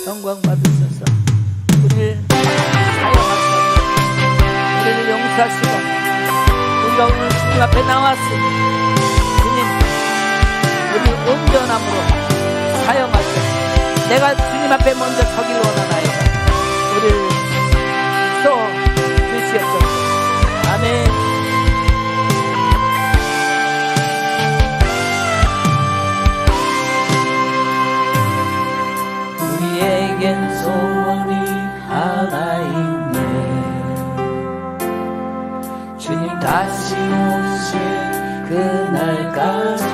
영광 받으셔서 우리를 사용하시고 우리를 용서하시고 우리가 오늘 주님 앞에 나왔으니 주님 우리 온전함으로 사용하시고 내가 주님 앞에 먼저 서길 원하나이다. 우리를 써 주시옵소서. 아멘. 우리에겐 소원이 하나 있네. 주님 다시 오실 그날까지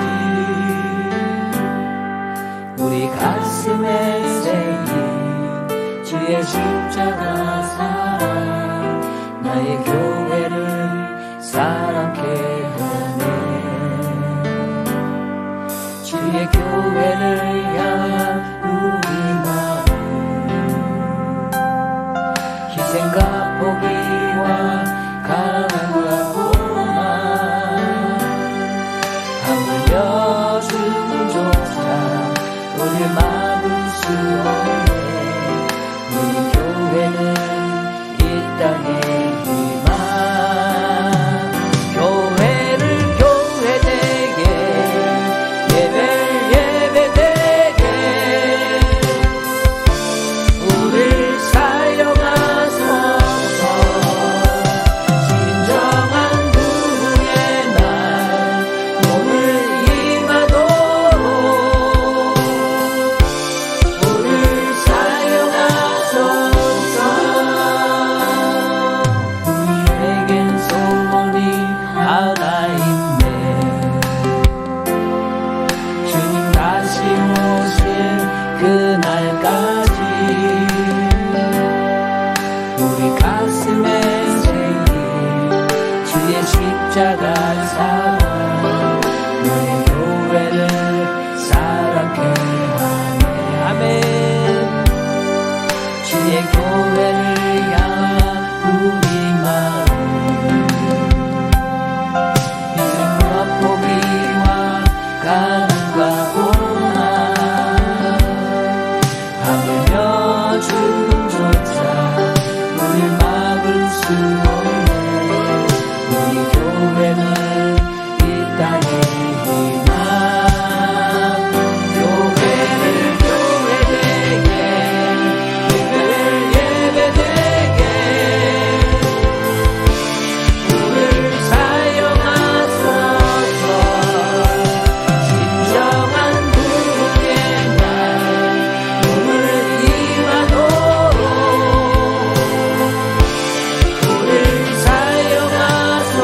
우리 가슴에 새긴 주의 십자가 사랑 나의 교회를 사랑케 하네. 주의 교회를 향한 우리 마음 희생과 포기와 가난과 고난 하물며 주조차 우리 막을 수 없네. 우리 교회는 이 땅의 희망 교회를 교회되게 예배를 예배되게 우릴 사용하소서. 진정한 부흥의 날 오늘 임하도록 우릴 사용하소서. 우리에겐 소원이 하나 있네. 주님 다시 오실 그날까지 우리 가슴에 새긴 주의 십자가 사랑 너의 교회를 사랑케 하네. 아멘. 주의 교회를 향한 우리 마음 희생과 포기와 가난과 고난 하물며 죽음조차 우릴 막을 수 없네. 우리 교회는 이 땅의 희망 교회를 교회되게 예배를 예배되게 우릴 사용하소서. 진정한 부흥의 날 오늘 임하도록 우릴 사용하소서.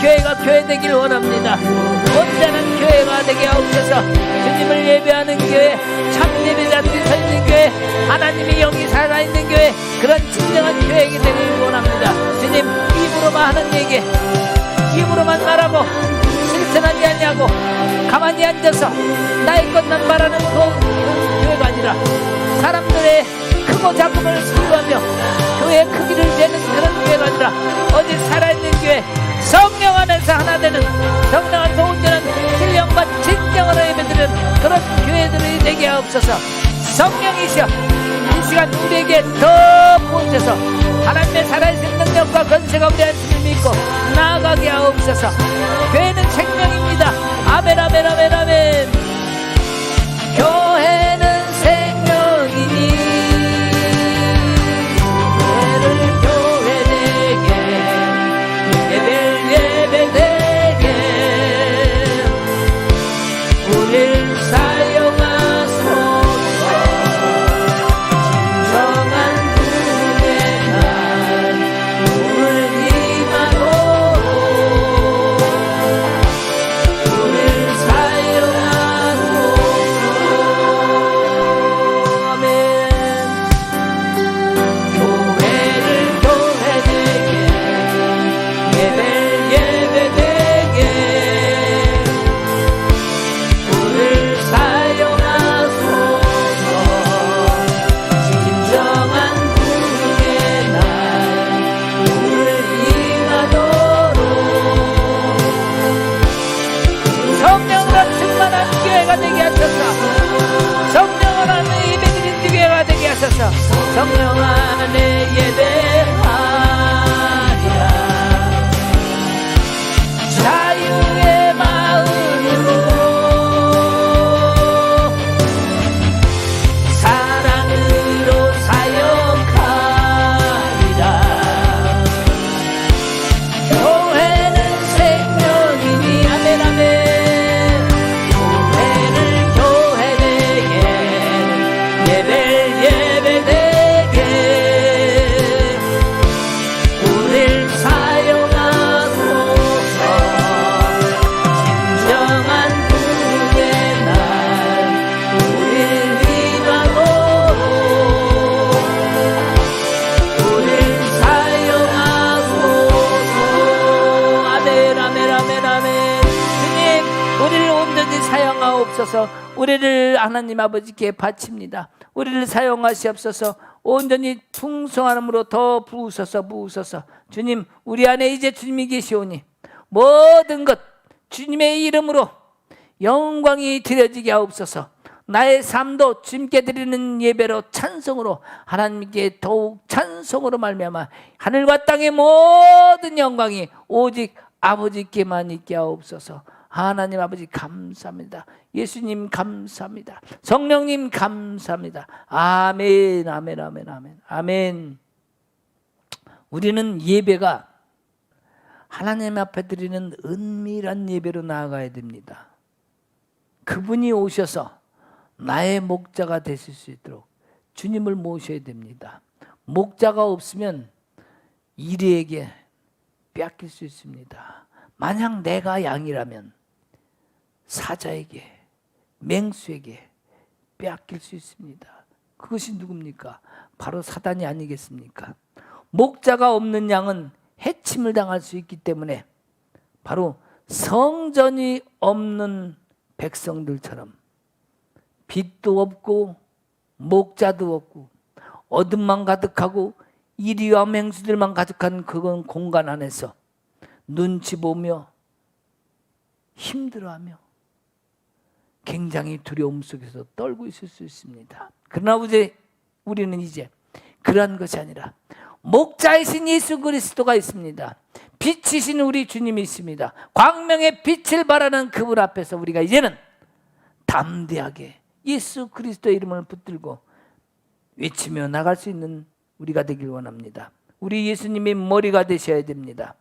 교회가 교회 되길 원합니다. 온전한 교회가 되게 하옵소서. 주님을 예배하는 교회, 참 예배자들이 서 있는 교회, 하나님의 영이 살아있는 교회, 그런 진정한 교회가 되길 원합니다. 주님, 입으로만 하는 얘기, 입으로만 말하고 실천하지 않냐고 가만히 앉아서 나의 것만 말하는 그 교회가 아니라 사람들의 크고 작음을 수용하며 교회의 크기를 재는 그런 교회가 아니라 오직 살아있는 교회, 성령 안에서 하나 되는 성령 안에서 온전한 신령과 진정으로 예배드리는 그런 교회들이 되게 하옵소서. 성령이시여, 이 시간 우리에게 더 부어주셔서 하나님의 살아있는 능력과 권세가 우리 안에서 믿고 나아가게 하옵소서. 교회는 생명입니다. 아멘, 아멘, 아멘, 아멘. 교회는 생명이니 교회를 교회 되게, 예배를 예배 되게 우리를 사용하소서. 진정한 구원의 날 오늘 임하도록 우리를 사용하소서. 아멘. 교회를 교회 되게, 예배를 예배 되게 우리를 사용하소서. 진정한 구원의 날 오늘 임하도록 성령으로 충만한 교회가 되게 하소서. 성령으로 하는 예배드리는 교회가 되게 하소서. 성령 안에 예배하리라. 자유의 마음으로 사랑으로 사역하리라. 교회는 생명이니 아멘, 아멘. 교회를 교회 되게, 예배를 예배 되게 우릴 사용하소서. 진정한 구원의 날 우릴 위하도록 우릴 사용하소서. 아멘, 아멘, 아멘, 아멘. 주님, 우리를 온전히 사용하옵소서. 우리를 하나님 아버지께 바칩니다. 우리를 사용하시옵소서. 온전히 풍성함으로 더 부으소서. 주님, 우리 안에 이제 주님이 계시오니 모든 것 주님의 이름으로 영광이 드려지게 하옵소서. 나의 삶도 주님께 드리는 예배로 찬송으로 하나님께 더욱 찬송으로 말미암아 하늘과 땅의 모든 영광이 오직 아버지께만 있게 하옵소서. 하나님 아버지 감사합니다. 예수님 감사합니다. 성령님 감사합니다. 아멘, 아멘, 아멘, 아멘, 아멘. 우리는 예배가 하나님 앞에 드리는 은밀한 예배로 나아가야 됩니다. 그분이 오셔서 나의 목자가 되실 수 있도록 주님을 모셔야 됩니다. 목자가 없으면 이리에게 빼앗길 수 있습니다. 만약 내가 양이라면 사자에게, 맹수에게 빼앗길 수 있습니다. 그것이 누굽니까? 바로 사단이 아니겠습니까? 목자가 없는 양은 해침을 당할 수 있기 때문에 바로 성전이 없는 백성들처럼 빛도 없고 목자도 없고 어둠만 가득하고 이리와 맹수들만 가득한 그건 공간 안에서 눈치 보며 힘들어하며 굉장히 두려움 속에서 떨고 있을 수 있습니다. 그러나 우리는 이제 그러한 것이 아니라 목자이신 예수 그리스도가 있습니다. 빛이신 우리 주님이 있습니다. 광명의 빛을 발하는 그분 앞에서 우리가 이제는 담대하게 예수 그리스도의 이름을 붙들고 외치며 나갈 수 있는 우리가 되길 원합니다. 우리 예수님이 머리가 되셔야 됩니다.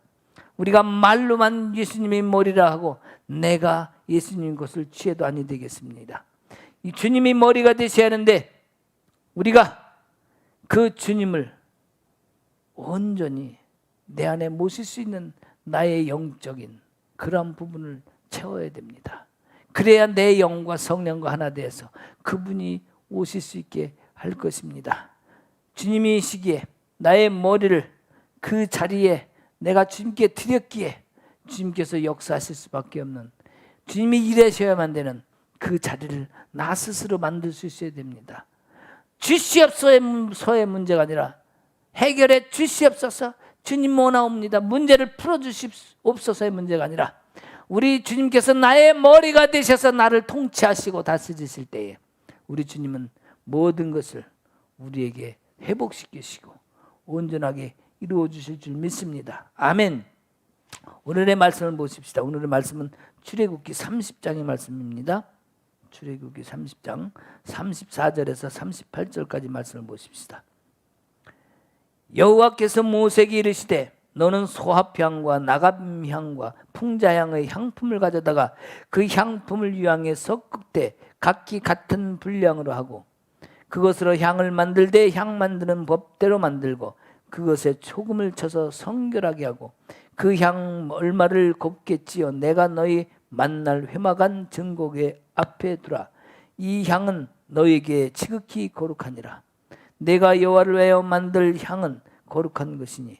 우리가 말로만 예수님이 머리라 하고 내가 예수님 것을 취해도 아니 되겠습니다. 이 주님이 머리가 되셔야 하는데 우리가 그 주님을 온전히 내 안에 모실 수 있는 나의 영적인 그런 부분을 채워야 됩니다. 그래야 내 영과 성령과 하나 되어서 그분이 오실 수 있게 할 것입니다. 주님이 시기에 나의 머리를 그 자리에 내가 주님께 드렸기에 주님께서 역사하실 수밖에 없는, 주님이 일하셔야만 되는 그 자리를 나 스스로 만들 수 있어야 됩니다. 주시옵소서의 문제가 아니라 해결해 주시옵소서, 주님 원하옵니다, 문제를 풀어주시옵소서의 문제가 아니라 우리 주님께서 나의 머리가 되셔서 나를 통치하시고 다스리실 때에 우리 주님은 모든 것을 우리에게 회복시키시고 온전하게 이루어 주실 줄 믿습니다. 아멘. 오늘의 말씀을 보십시다. 오늘의 말씀은 출애굽기 30장의 말씀입니다. 출애굽기 30장 34절에서 38절까지 말씀을 보십시다. 여호와께서 모세에게 이르시되 너는 소합향과 나감향과 풍자향의 향품을 가져다가 그 향품을 유향에 섞되 각기 같은 분량으로 하고 그것으로 향을 만들되 향 만드는 법대로 만들고 그것에 소금을 쳐서 성결하게 하고 그 향 얼마를 곱게 찌어 내가 너희 만날 회막한 증거궤 앞에 두라. 이 향은 너에게 지극히 거룩하니라. 내가 여호와를 위하여 만들 향은 거룩한 것이니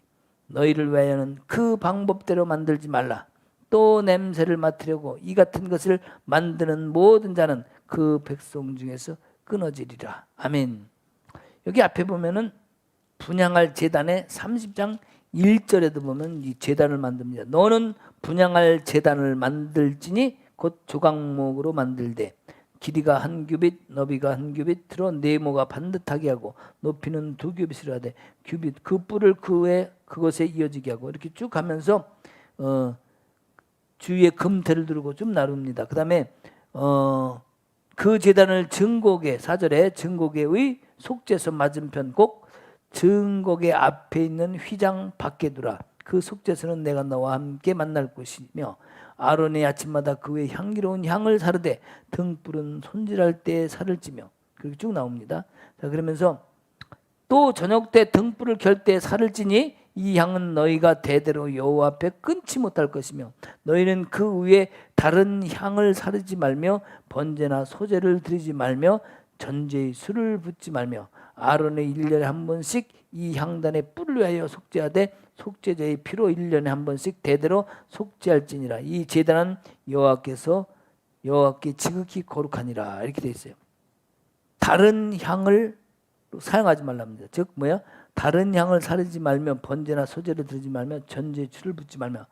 너희를 위하여는 그 방법대로 만들지 말라. 또 냄새를 맡으려고 이 같은 것을 만드는 모든 자는 그 백성 중에서 끊어지리라. 아멘. 여기 앞에 보면은 분향할 제단의 30장 1절에도 보면 이 제단을 만듭니다. 너는 분향할 제단을 만들지니 곧 조각목으로 만들되 길이가 1규빗 너비가 1규빗으로 네모가 반듯하게 하고 높이는 2규빗이라 하되 규빗 그 뿔을 그것에 이어지게 하고 이렇게 쭉 가면서 주위에 금태를 두르고 좀 나눕니다. 그 다음에 그 제단을 증거궤 4절에 증거궤의 속죄선 맞은편 꼭 증거궤 앞에 있는 휘장 밖에 두라. 그 속죄선은 내가 너와 함께 만날 곳이며 아론이 아침마다 그 외 향기로운 향을 사르되 등불은 손질할 때 살을 찌며 그렇게 쭉 나옵니다. 자, 그러면서 또 저녁 때 등불을 켤 때 살을 찌니 이 향은 너희가 대대로 여호와 앞에 끊지 못할 것이며 너희는 그 위에 다른 향을 사르지 말며 번제나 소제를 드리지 말며 전제의 술을 붓지 말며 아론의 1년에 한 번씩 이 향단에 뿔을 위하여 속죄하되 속죄제의 피로 1년에 한 번씩 대대로 속죄할지니라. 이 제단은 여호와께 지극히 거룩하니라. 이렇게 되어 있어요. 다른 향을 사용하지 말랍니다. 즉 뭐야? 다른 향을 사르지 말며 번제나 소제를 드리지 말며 전제의 술을 붓지 말며,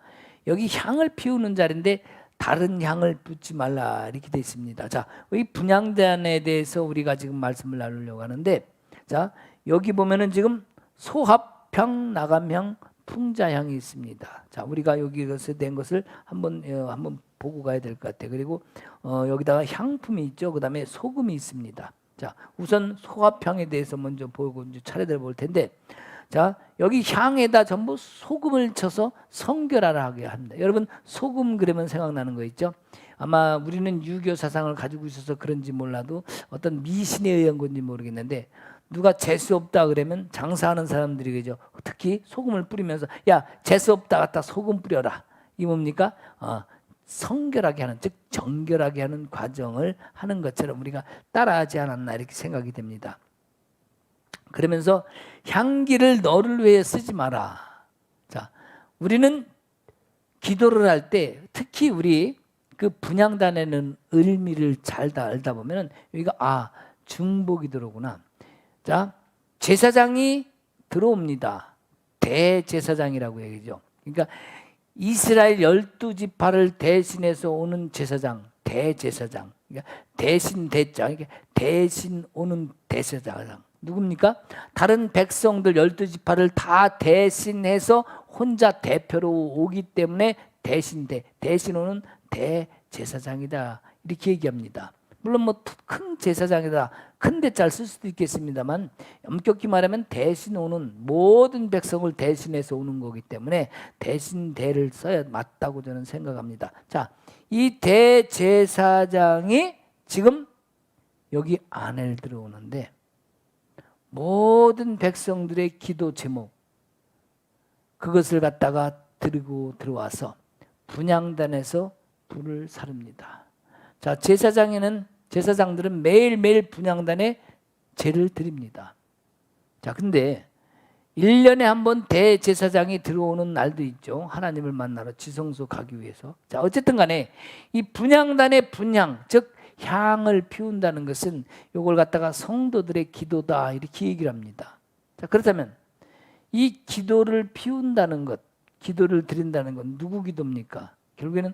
여기 향을 피우는 자리인데 다른 향을 붓지 말라 이렇게 되어 있습니다. 자, 이 분향단에 대해서 우리가 지금 말씀을 나누려고 하는데, 자 여기 보면은 지금 소합향, 나감향, 풍자향이 있습니다. 자, 우리가 여기서 된 것을 한번 보고 가야 될 것 같아요. 그리고 여기다가 향품이 있죠. 그 다음에 소금이 있습니다. 자, 우선 소합향에 대해서 먼저 보고 이제 차례대로 볼 텐데, 자 여기 향에다 전부 소금을 쳐서 성결하라 하게 합니다. 여러분 소금 그러면 생각나는 거 있죠? 아마 우리는 유교 사상을 가지고 있어서 그런지 몰라도 어떤 미신에 의한 건지 모르겠는데, 누가 재수 없다 그러면 장사하는 사람들이 그죠, 특히 소금을 뿌리면서 야 재수 없다 갖다 소금 뿌려라. 이 뭡니까? 성결하게 하는, 즉 정결하게 하는 과정을 하는 것처럼 우리가 따라하지 않았나 이렇게 생각이 됩니다. 그러면서 향기를 너를 위해 쓰지 마라. 자, 우리는 기도를 할 때 특히 우리 그 분향단에는 의미를 잘 알다 보면은 여기가 중보기도로구나. 자, 제사장이 들어옵니다. 대제사장이라고 얘기죠. 그러니까 이스라엘 12지파를 대신해서 오는 제사장, 대제사장. 그러니까 대신 대자, 그러니까 대신 오는 대제사장. 누굽니까? 다른 백성들 12지파를 다 대신해서 혼자 대표로 오기 때문에 대신 오는 대제사장이다 이렇게 얘기합니다. 물론 뭐 큰 제사장이다, 큰 대자를 쓸 수도 있겠습니다만 엄격히 말하면 대신 오는, 모든 백성을 대신해서 오는 거기 때문에 대신 대를 써야 맞다고 저는 생각합니다. 자, 이 대제사장이 지금 여기 안에 들어오는데 모든 백성들의 기도 제목, 그것을 갖다가 들고 들어와서 분향단에서 불을 사릅니다. 자, 제사장들은 매일매일 분향단에 제를 드립니다. 자, 근데 1년에 한 번 대제사장이 들어오는 날도 있죠. 하나님을 만나러 지성소 가기 위해서. 자, 어쨌든 간에 이 분향단의 분향, 즉 향을 피운다는 것은 이걸 갖다가 성도들의 기도다 이렇게 얘기를 합니다. 자, 그렇다면 이 기도를 피운다는 것, 기도를 드린다는 건 누구 기도입니까? 결국에는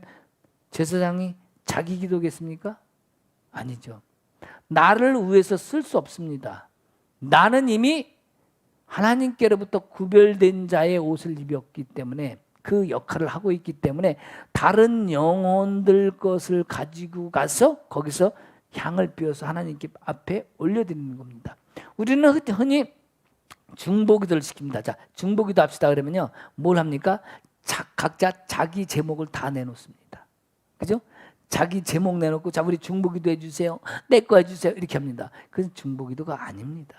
제사장이 자기 기도겠습니까? 아니죠. 나를 위해서 쓸 수 없습니다. 나는 이미 하나님께로부터 구별된 자의 옷을 입었기 때문에 그 역할을 하고 있기 때문에 다른 영혼들 것을 가지고 가서 거기서 향을 피워서 하나님께 앞에 올려드리는 겁니다. 우리는 흔히 중보기도를 시킵니다. 자, 중보기도 합시다 그러면요, 뭘 합니까? 각자 자기 제목을 다 내놓습니다. 그죠? 자기 제목 내놓고, 자, 우리 중보기도 해주세요, 내 거 해주세요, 이렇게 합니다. 그건 중보기도가 아닙니다.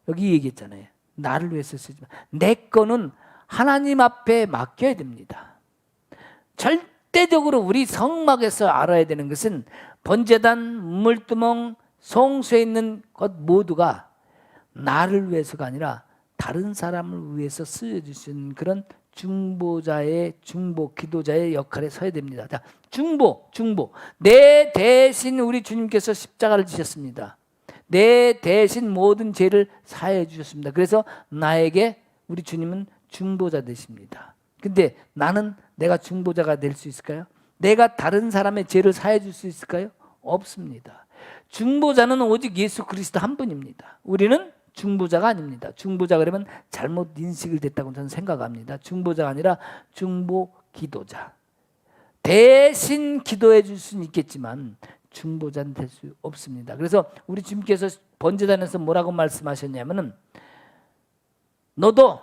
여기 얘기했잖아요. 나를 위해서 쓰지 마. 내 거는 하나님 앞에 맡겨야 됩니다. 절대적으로 우리 성막에서 알아야 되는 것은 번제단, 물두멍, 성소에 있는 것 모두가 나를 위해서가 아니라 다른 사람을 위해서 쓰여주신 그런 중보자의, 중보 기도자의 역할에 서야 됩니다. 자, 중보. 내 대신 우리 주님께서 십자가를 지셨습니다. 내 대신 모든 죄를 사해 주셨습니다. 그래서 나에게 우리 주님은 중보자 되십니다. 근데 나는 내가 중보자가 될 수 있을까요? 내가 다른 사람의 죄를 사해 줄 수 있을까요? 없습니다. 중보자는 오직 예수 그리스도 한 분입니다. 우리는 중보자가 아닙니다. 중보자 그러면 잘못 인식을 됐다고 저는 생각합니다. 중보자가 아니라 중보 기도자. 대신 기도해 줄 수는 있겠지만 중보자는 될 수 없습니다. 그래서 우리 주님께서 번제단에서 뭐라고 말씀하셨냐면은 너도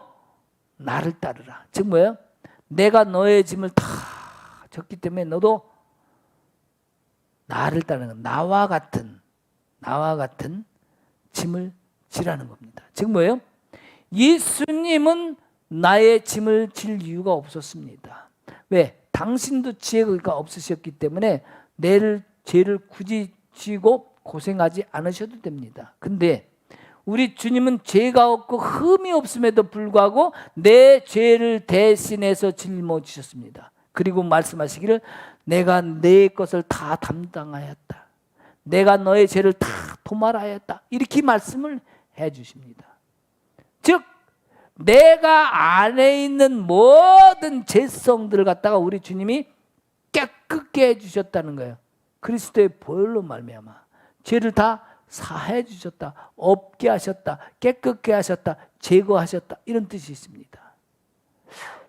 나를 따르라. 즉 뭐예요? 내가 너의 짐을 다 졌기 때문에 너도 나를 따르는, 나와 같은 짐을 지라는 겁니다. 즉 뭐예요? 예수님은 나의 짐을 질 이유가 없었습니다. 왜? 당신도 지혜가 없으셨기 때문에 죄를 굳이 지고 고생하지 않으셔도 됩니다. 근데 우리 주님은 죄가 없고 흠이 없음에도 불구하고 내 죄를 대신해서 짊어지셨습니다. 그리고 말씀하시기를 내가 내 것을 다 담당하였다. 내가 너의 죄를 다 도말하였다. 이렇게 말씀을 해 주십니다. 즉 내가 안에 있는 모든 죄성들을 갖다가 우리 주님이 깨끗게 해 주셨다는 거예요. 그리스도의 보혈로 말미암아 죄를 다 사해 주셨다, 없게 하셨다, 깨끗게 하셨다, 제거하셨다, 이런 뜻이 있습니다.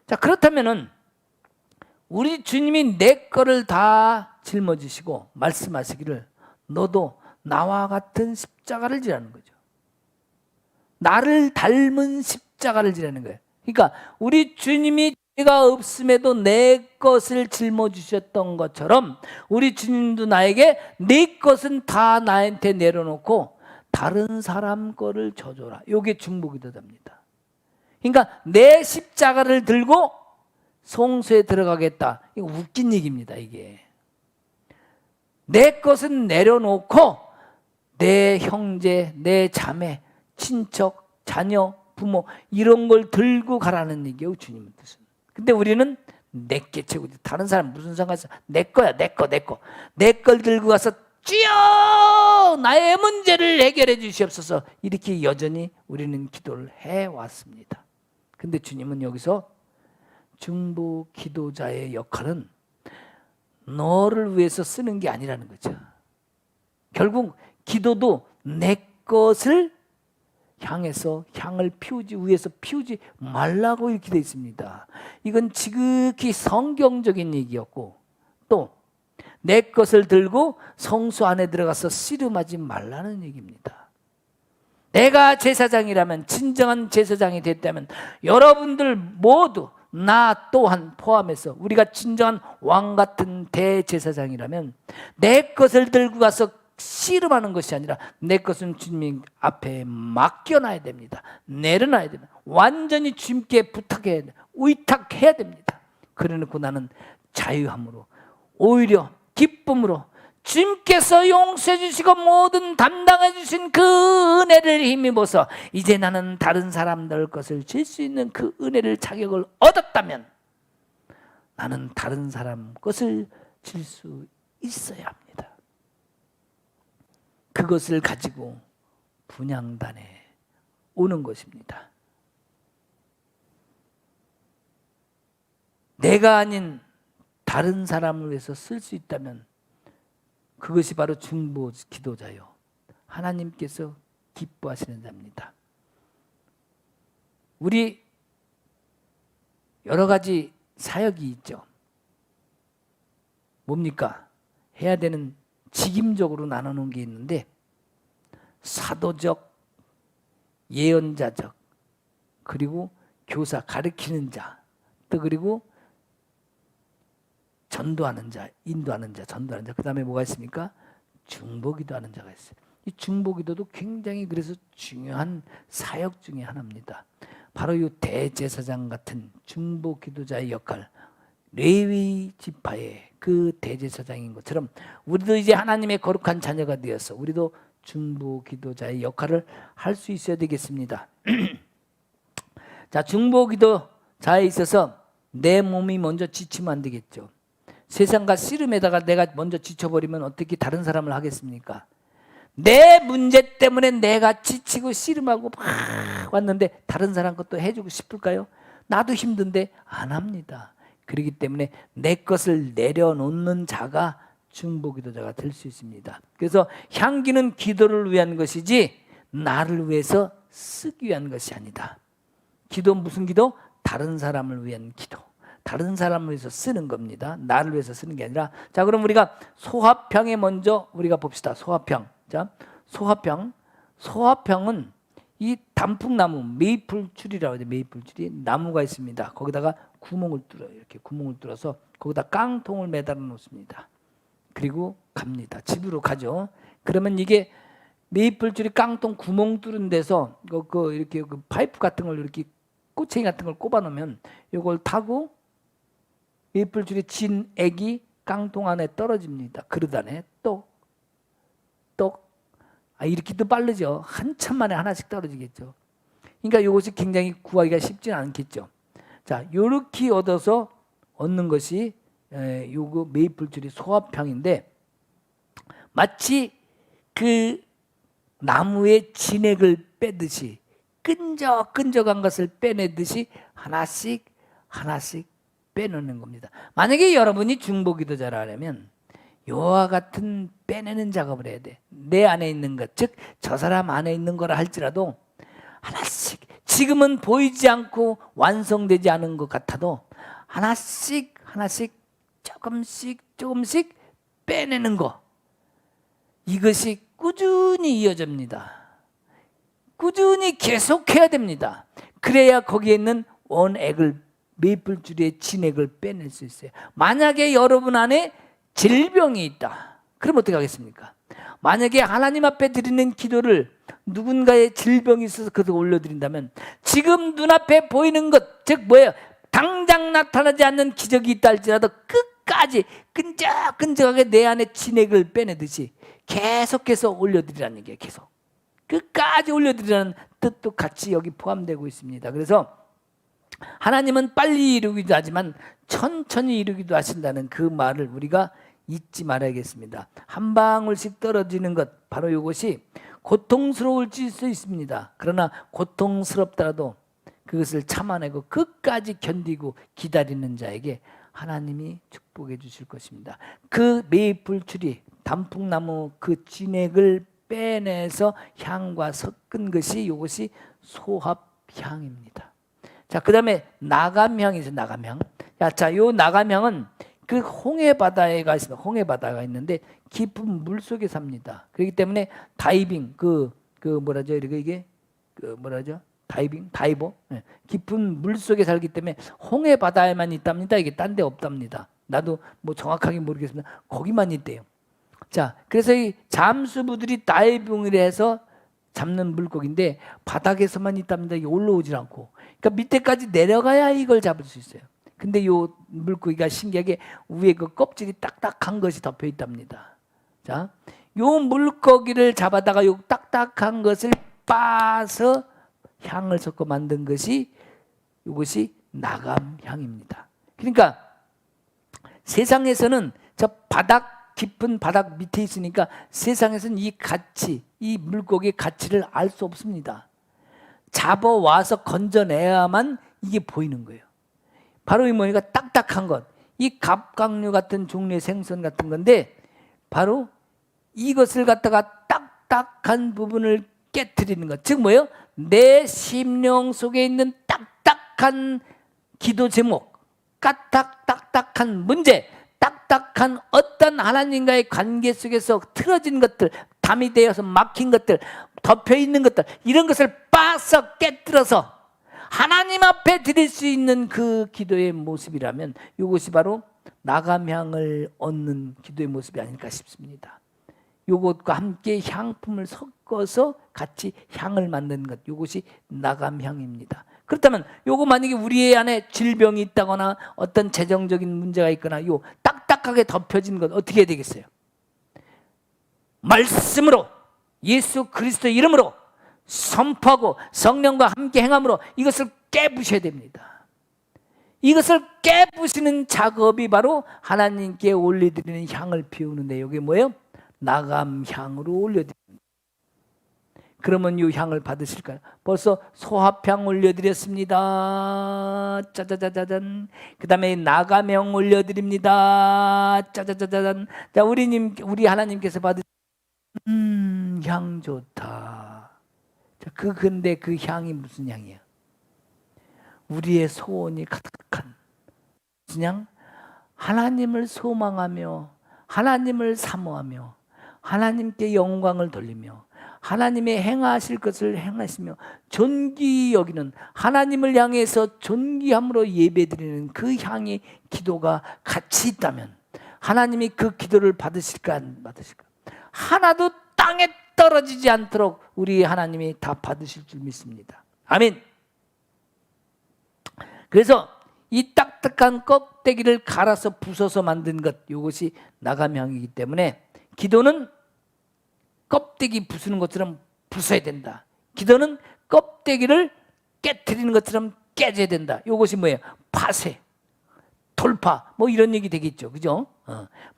자, 그렇다면은 우리 주님이 내 거를 다 짊어지시고 말씀하시기를 너도 나와 같은 십자가를 지라는 거죠. 나를 닮은 십자가를 지라는 거예요. 그러니까 우리 주님이 죄가 없음에도 내 것을 짊어지셨던 것처럼 우리 주님도 나에게 내 것은 다 나한테 내려놓고 다른 사람 거를 져줘라. 이게 중보기도답니다. 그러니까 내 십자가를 들고 성소에 들어가겠다. 이거 웃긴 얘기입니다. 이게 내 것은 내려놓고 내 형제, 내 자매, 친척, 자녀, 부모 이런 걸 들고 가라는 얘기예요. 주님의 뜻은. 근데 우리는 내게 최고, 다른 사람 무슨 상관이있어? 내 거야, 내 거. 내 걸 들고 가서 주여 나의 문제를 해결해 주시옵소서, 이렇게 여전히 우리는 기도를 해왔습니다. 근데 주님은 여기서 중보 기도자의 역할은 너를 위해서 쓰는 게 아니라는 거죠. 결국 기도도 내 것을 향해서 향을 피우지, 위에서 피우지 말라고 이렇게 되어 있습니다. 이건 지극히 성경적인 얘기였고, 또 내 것을 들고 성소 안에 들어가서 씨름하지 말라는 얘기입니다. 내가 제사장이라면, 진정한 제사장이 됐다면 여러분들 모두, 나 또한 포함해서 우리가 진정한 왕 같은 대제사장이라면 내 것을 들고 가서 씨름하는 것이 아니라 내 것은 주님 앞에 맡겨놔야 됩니다. 내려놔야 됩니다. 완전히 주님께 부탁해야 됩니다. 의탁해야 됩니다. 그래놓고 나는 자유함으로, 오히려 기쁨으로 주님께서 용서해 주시고 모든 담당해 주신 그 은혜를 힘입어서 이제 나는 다른 사람들 것을 질 수 있는 그 은혜를 자격을 얻었다면 나는 다른 사람 것을 질 수 있어야 합니다. 그것을 가지고 분향단에 오는 것입니다. 내가 아닌 다른 사람을 위해서 쓸 수 있다면 그것이 바로 중보 기도자요, 하나님께서 기뻐하시는 자입니다. 우리 여러 가지 사역이 있죠. 뭡니까? 해야 되는 직임적으로 나눠놓은 게 있는데, 사도적, 예언자적, 그리고 교사, 가르치는 자, 또 그리고 전도하는 자, 인도하는 자, 전도하는 자, 그 다음에 뭐가 있습니까? 중보기도 하는 자가 있어요. 이 중보기도도 굉장히 그래서 중요한 사역 중에 하나입니다. 바로 이 대제사장 같은 중보기도자의 역할, 레위 지파의 그 대제사장인 것처럼 우리도 이제 하나님의 거룩한 자녀가 되어서 우리도 중보기도자의 역할을 할 수 있어야 되겠습니다. 자, 중보기도자에 있어서 내 몸이 먼저 지치면 안 되겠죠. 세상과 씨름에다가 내가 먼저 지쳐버리면 어떻게 다른 사람을 하겠습니까? 내 문제 때문에 내가 지치고 씨름하고 막 왔는데 다른 사람 것도 해주고 싶을까요? 나도 힘든데 안 합니다. 그렇기 때문에 내 것을 내려놓는 자가 중보기도자가 될 수 있습니다. 그래서 향기는 기도를 위한 것이지 나를 위해서 쓰기 위한 것이 아니다. 기도, 무슨 기도? 다른 사람을 위한 기도, 다른 사람을 위해서 쓰는 겁니다. 나를 위해서 쓰는 게 아니라. 자, 그럼 우리가 소화평에 먼저 우리가 봅시다. 소화평. 자, 소화평은 이 단풍나무, 메이플줄이라고 하죠. 메이플줄이 나무가 있습니다. 거기다가 구멍을 뚫어요. 이렇게 구멍을 뚫어서 거기다 깡통을 매달아 놓습니다. 그리고 갑니다. 집으로 가죠. 그러면 이게 메이플줄이 깡통 구멍 뚫은 데서 이렇게 그 파이프 같은 걸 이렇게 꼬챙이 같은 걸 꼽아 놓으면 이걸 타고 메이플줄의 진 액이 깡통 안에 떨어집니다. 그릇 안에 똑. 이렇게도 빠르죠. 한참 만에 하나씩 떨어지겠죠. 그러니까 이것이 굉장히 구하기가 쉽지는 않겠죠. 자, 요렇게 얻는 것이 요거 메이플줄이 소화평인데, 마치 그 나무의 진액을 빼듯이 끈적끈적한 것을 빼내듯이 하나씩 빼내는 겁니다. 만약에 여러분이 중보기도자라 하려면 요와 같은 빼내는 작업을 해야 돼. 내 안에 있는 것, 즉 저 사람 안에 있는 거라 할지라도 하나씩, 지금은 보이지 않고 완성되지 않은 것 같아도 하나씩 조금씩 빼내는 거, 이것이 꾸준히 이어집니다. 꾸준히 계속해야 됩니다. 그래야 거기에 있는 원액을, 메이플줄의 진액을 빼낼 수 있어요. 만약에 여러분 안에 질병이 있다, 그럼 어떻게 하겠습니까? 만약에 하나님 앞에 드리는 기도를 누군가의 질병이 있어서 그것을 올려드린다면 지금 눈앞에 보이는 것, 즉 뭐예요? 당장 나타나지 않는 기적이 있다 할지라도 끝까지 끈적끈적하게 내 안에 진액을 빼내듯이 계속해서 올려드리라는 얘기예요. 계속 끝까지 올려드리라는 뜻도 같이 여기 포함되고 있습니다. 그래서 하나님은 빨리 이루기도 하지만 천천히 이루기도 하신다는 그 말을 우리가 잊지 말아야겠습니다. 한 방울씩 떨어지는 것, 바로 이것이 고통스러울 수 있습니다. 그러나 고통스럽더라도 그것을 참아내고 끝까지 견디고 기다리는 자에게 하나님이 축복해 주실 것입니다. 그 메이플줄이, 단풍나무 그 진액을 빼내서 향과 섞은 것이, 이것이 소합향입니다. 자, 그 다음에 나감향이죠. 나감향. 자, 요 나감향은 그 홍해바다가 있습니다. 홍해바다가 있는데 깊은 물 속에 삽니다. 그렇기 때문에 다이빙, 다이버, 깊은 물 속에 살기 때문에 홍해바다에만 있답니다. 이게 딴 데 없답니다. 나도 뭐 정확하게 모르겠습니다. 거기만 있대요. 자, 그래서 이 잠수부들이 다이빙을 해서 잡는 물고기인데 바닥에서만 있답니다. 이게 올라오질 않고. 그러니까 밑에까지 내려가야 이걸 잡을 수 있어요. 근데 요 물고기가 신기하게 위에 그 껍질이 딱딱한 것이 덮여 있답니다. 자, 요 물고기를 잡아다가 요 딱딱한 것을 빻아서 향을 섞어 만든 것이 이것이 나감향입니다. 그러니까 세상에서는 저 바닥 깊은 바닥 밑에 있으니까 세상에서는 이 가치, 이 물고기의 가치를 알 수 없습니다. 잡아와서 건져내야만 이게 보이는 거예요. 바로 이 뭐니까 딱딱한 것, 이 갑각류 같은 종류의 생선 같은 건데 바로 이것을 갖다가 딱딱한 부분을 깨트리는 것. 즉 뭐예요? 내 심령 속에 있는 딱딱한 기도 제목, 딱딱한 문제, 딱딱한 어떤 하나님과의 관계 속에서 틀어진 것들, 담이 되어서 막힌 것들, 덮여 있는 것들, 이런 것을 빻아서 깨뜨려서 하나님 앞에 드릴 수 있는 그 기도의 모습이라면 이것이 바로 나감향을 얻는 기도의 모습이 아닐까 싶습니다. 이것과 함께 향품을 섞어서 같이 향을 만드는 것, 이것이 나감향입니다. 그렇다면 요거 만약에 우리 안에 질병이 있다거나 어떤 재정적인 문제가 있거나 요 딱딱하게 덮여진 것 어떻게 해야 되겠어요? 말씀으로 예수 그리스도의 이름으로 선포하고 성령과 함께 행함으로 이것을 깨부셔야 됩니다. 이것을 깨부시는 작업이 바로 하나님께 올려드리는 향을 피우는데 이게 뭐예요? 나감향으로 올려드립니다. 그러면 이 향을 받으실까요? 벌써 소합향 올려드렸습니다. 짜자자자잔. 그 다음에 나감향 올려드립니다. 짜자자자잔. 자, 우리 하나님께서 받으신 향 좋다. 자, 근데 그 향이 무슨 향이야? 우리의 소원이 가득한 무슨 향? 하나님을 소망하며 하나님을 사모하며 하나님께 영광을 돌리며 하나님의 행하실 것을 행하시며 존귀 여기는 하나님을 향해서 존귀함으로 예배드리는 그 향의 기도가 같이 있다면 하나님이 그 기도를 받으실까 안 받으실까? 하나도 땅에 떨어지지 않도록 우리 하나님이 다 받으실 줄 믿습니다. 아멘. 그래서 이 딱딱한 껍데기를 갈아서 부숴서 만든 것, 이것이 나감향이기 때문에 기도는 껍데기 부수는 것처럼 부숴야 된다. 기도는 껍데기를 깨트리는 것처럼 깨져야 된다. 이것이 뭐예요? 파쇄, 돌파, 뭐 이런 얘기 되겠죠, 그죠?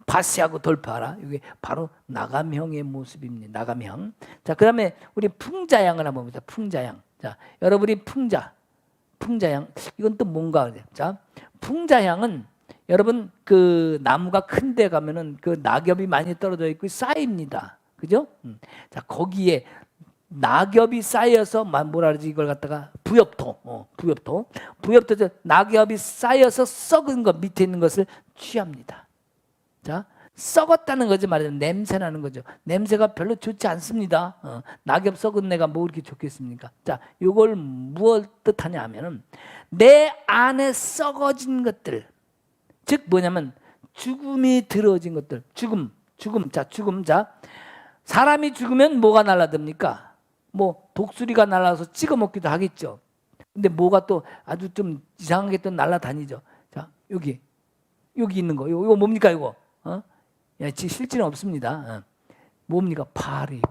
파쇄하고 돌파하라. 이게 바로 나감향의 모습입니다. 나감향. 자, 그다음에 우리 풍자향을 한번 봅니다. 풍자향. 자, 여러분이 풍자향 이건 또 뭔가? 자, 풍자향은 여러분 그 나무가 큰데 가면은 그 낙엽이 많이 떨어져 있고 쌓입니다. 그죠? 자, 거기에 낙엽이 쌓여서 뭐라 그러지 이걸 갖다가 부엽토, 부엽토 낙엽이 쌓여서 썩은 것 밑에 있는 것을 취합니다. 자, 썩었다는 거지 말이죠. 냄새 나는 거죠. 냄새가 별로 좋지 않습니다. 낙엽 썩은 내가 뭐 이렇게 좋겠습니까? 자, 이걸 무엇 뜻하냐 하면은 내 안에 썩어진 것들, 즉 뭐냐면 죽음이 들어진 것들, 죽음. 자, 사람이 죽으면 뭐가 날아듭니까? 뭐 독수리가 날아서 찍어 먹기도 하겠죠. 근데 뭐가 또 아주 좀 이상하게 또 날아다니죠. 자, 여기 있는 거, 이거 뭡니까 이거? 실제는 없습니다. 뭡니까? 파리.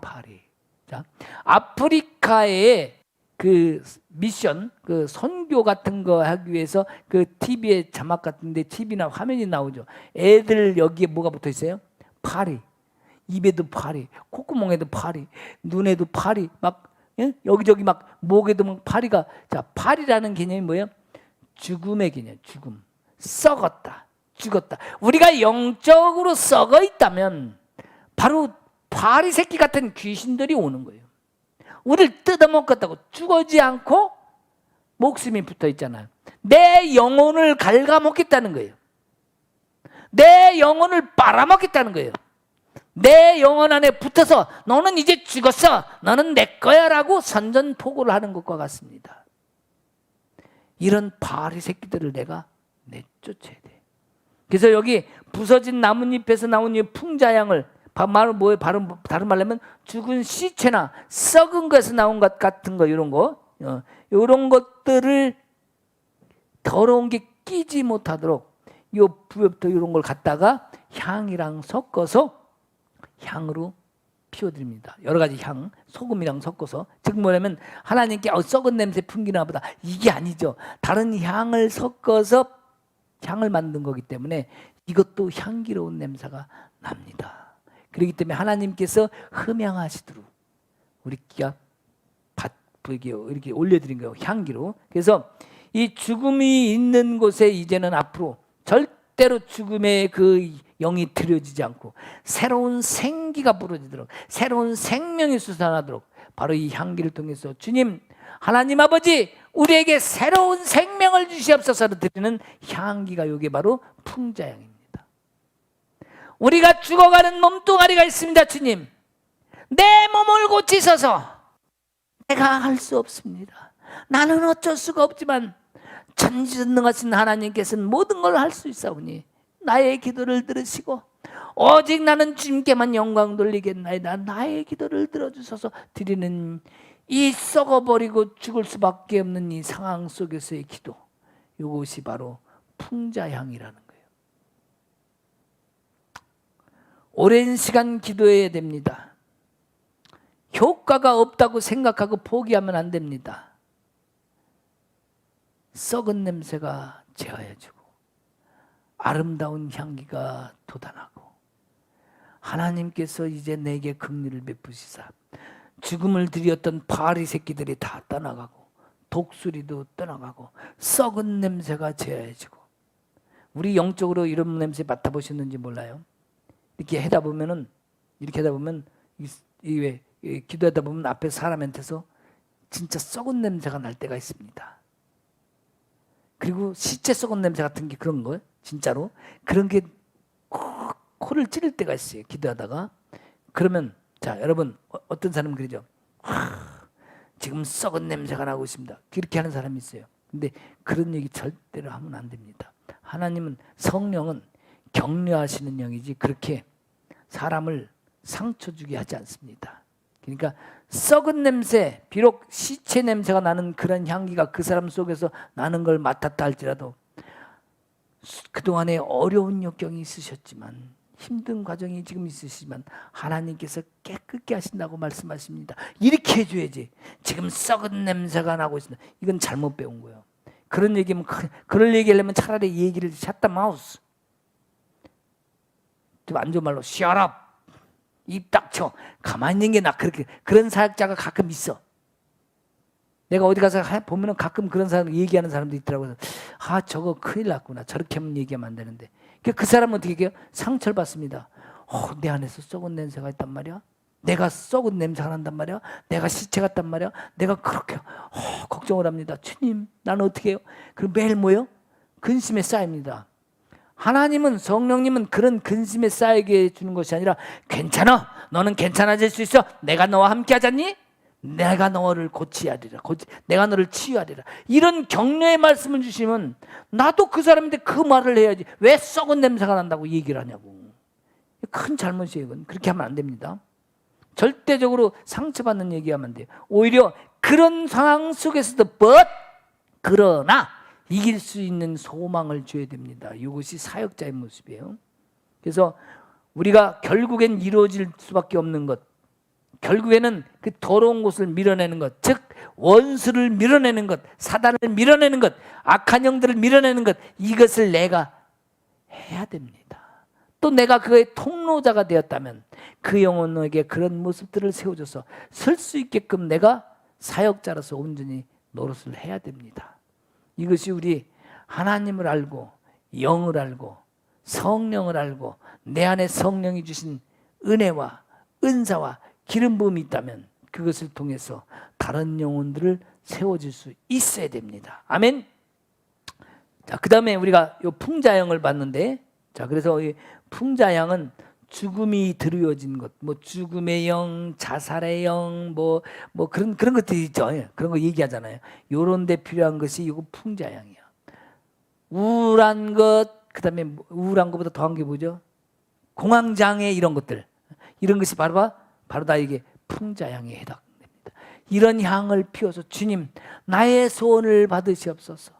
자, 아프리카의 그 미션, 그 선교 같은 거 하기 위해서 그 TV에 자막 같은데 TV나 화면이 나오죠. 애들 여기에 뭐가 붙어 있어요? 파리. 입에도 파리, 콧구멍에도 파리, 눈에도 파리, 막 여기저기 막 목에도 막 파리가. 자, 파리라는 개념이 뭐예요? 죽음의 개념. 죽음. 썩었다, 죽었다. 우리가 영적으로 썩어 있다면 바로 파리 새끼 같은 귀신들이 오는 거예요. 우리를 뜯어먹겠다고. 죽어지 않고 목숨이 붙어 있잖아요. 내 영혼을 갉아먹겠다는 거예요. 내 영혼을 빨아먹겠다는 거예요. 내 영혼 안에 붙어서 너는 이제 죽었어, 너는 내 거야 라고 선전포고를 하는 것과 같습니다. 이런 파리 새끼들을 내가 내쫓아야 돼. 그래서 여기 부서진 나뭇잎에서 나온 이 풍자향을 다른 말로 하면 죽은 시체나 썩은 것에서 나온 것 같은 거, 이런 거, 이런 것들을 더러운 게 끼지 못하도록 요 부엽도 이런 걸 갖다가 향이랑 섞어서 향으로 피워드립니다. 여러 가지 향, 소금이랑 섞어서. 즉 뭐냐면 하나님께 썩은 냄새 풍기나 보다, 이게 아니죠. 다른 향을 섞어서 향을 만든 거기 때문에 이것도 향기로운 냄새가 납니다. 그렇기 때문에 하나님께서 흠향하시도록 우리가 이렇게 올려드린 거예요. 향기로. 그래서 이 죽음이 있는 곳에 이제는 앞으로 절대로 죽음의 그 영이 들여지지 않고 새로운 생기가 부러지도록, 새로운 생명이 솟아나도록 바로 이 향기를 통해서 주님 하나님 아버지 우리에게 새로운 생명을 주시옵소서로 드리는 향기가 이게 바로 풍자향입니다. 우리가 죽어가는 몸뚱아리가 있습니다. 주님, 내 몸을 고치소서. 내가 할 수 없습니다. 나는 어쩔 수가 없지만 전지전능하신 하나님께서는 모든 걸 할 수 있사오니 나의 기도를 들으시고 오직 나는 주님께만 영광 돌리겠나이다. 나의 기도를 들어주셔서 드리는 이 썩어버리고 죽을 수밖에 없는 이 상황 속에서의 기도, 이것이 바로 풍자향이라는 거예요. 오랜 시간 기도해야 됩니다. 효과가 없다고 생각하고 포기하면 안 됩니다. 썩은 냄새가 제하여지고 아름다운 향기가 돋아나고 하나님께서 이제 내게 긍휼을 베푸시사 죽음을 들였던 바리 새끼들이 다 떠나가고 독수리도 떠나가고 썩은 냄새가 제하여지고, 우리 영적으로 이런 냄새 맡아보셨는지 몰라요. 이렇게 하다 보면 기도하다 보면 앞에 사람한테서 진짜 썩은 냄새가 날 때가 있습니다. 그리고 시체 썩은 냄새 같은 게 그런 거예요. 진짜로 그런 게 코를 찌를 때가 있어요. 기도하다가. 그러면 자 여러분, 어떤 사람은 그러죠. 지금 썩은 냄새가 나고 있습니다. 이렇게 하는 사람이 있어요. 근데 그런 얘기 절대로 하면 안 됩니다. 하나님은, 성령은 격려하시는 영이지 그렇게 사람을 상처 주게 하지 않습니다. 그러니까 썩은 냄새, 비록 시체 냄새가 나는 그런 향기가 그 사람 속에서 나는 걸 맡았다 할지라도 그동안에 어려운 역경이 있으셨지만, 힘든 과정이 지금 있으시지만 하나님께서 깨끗게 하신다고 말씀하십니다. 이렇게 해줘야지. 지금 썩은 냄새가 나고 있습니다. 이건 잘못 배운 거예요. 그런 얘기면, 그럴 얘기하려면 차라리 이 얘기를 shut the mouth, 좀 안 좋은 말로 shut up, 입 닥쳐, 가만히 있는 게 나. 그렇게, 그런 사역자가 가끔 있어. 내가 어디 가서 보면은 가끔 그런 사람 얘기하는 사람도 있더라고요. 아, 저거 큰일 났구나. 저렇게 하면 얘기하면 안 되는데. 그 사람은 어떻게 해요? 상처를 받습니다. 내 안에서 썩은 냄새가 있단 말이야. 내가 썩은 냄새가 난단 말이야. 내가 시체 같단 말이야. 내가 그렇게 걱정을 합니다. 주님, 나는 어떻게 해요? 그럼 매일 뭐예요? 근심에 쌓입니다. 하나님은, 성령님은 그런 근심에 쌓이게 해주는 것이 아니라, 괜찮아, 너는 괜찮아질 수 있어, 내가 너와 함께 하잖니, 내가 너를 고치하리라, 내가 너를 치유하리라, 이런 격려의 말씀을 주시면 나도 그 사람인데 그 말을 해야지 왜 썩은 냄새가 난다고 얘기를 하냐고. 큰 잘못이에요. 이건 그렇게 하면 안 됩니다. 절대적으로 상처받는 얘기하면 안 돼요. 오히려 그런 상황 속에서도 그러나 이길 수 있는 소망을 줘야 됩니다. 이것이 사역자의 모습이에요. 그래서 우리가 결국엔 이루어질 수밖에 없는 것, 결국에는 그 더러운 곳을 밀어내는 것, 즉 원수를 밀어내는 것, 사단을 밀어내는 것, 악한 영들을 밀어내는 것, 이것을 내가 해야 됩니다. 또 내가 그의 통로자가 되었다면 그 영혼에게 그런 모습들을 세워줘서 설 수 있게끔 내가 사역자로서 온전히 노릇을 해야 됩니다. 이것이 우리 하나님을 알고 영을 알고 성령을 알고 내 안에 성령이 주신 은혜와 은사와 기름 부음이 있다면 그것을 통해서 다른 영혼들을 세워줄 수 있어야 됩니다. 아멘. 자, 그 다음에 우리가 이 풍자향을 봤는데, 자, 그래서 이 풍자향은 죽음이 드리워진 것, 뭐 죽음의 영, 자살의 영, 뭐 그런 것들이 있죠. 그런 거 얘기하잖아요. 요런 데 필요한 것이 이거 풍자향이야. 우울한 것, 그 다음에 우울한 것보다 더한 게 뭐죠? 공황장애, 이런 것들, 이런 것이 바로 다 이게 풍자향에 해당됩니다. 이런 향을 피워서 주님, 나의 소원을 받으시옵소서,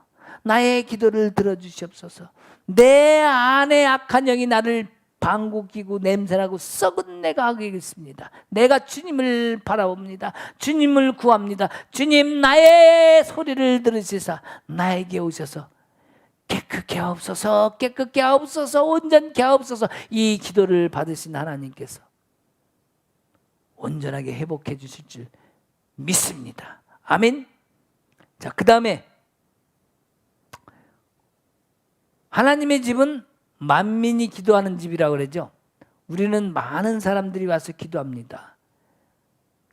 나의 기도를 들어주시옵소서. 내 안에 악한 영이 나를 방구 끼고 냄새나고 썩은 내가 하겠습니다. 내가 주님을 바라봅니다. 주님을 구합니다. 주님, 나의 소리를 들으시사 나에게 오셔서 깨끗게 하옵소서, 깨끗게 하옵소서, 온전케 하옵소서. 이 기도를 받으신 하나님께서 온전하게 회복해 주실 줄 믿습니다. 아멘. 자, 그 다음에 하나님의 집은 만민이 기도하는 집이라고 그러죠. 우리는 많은 사람들이 와서 기도합니다.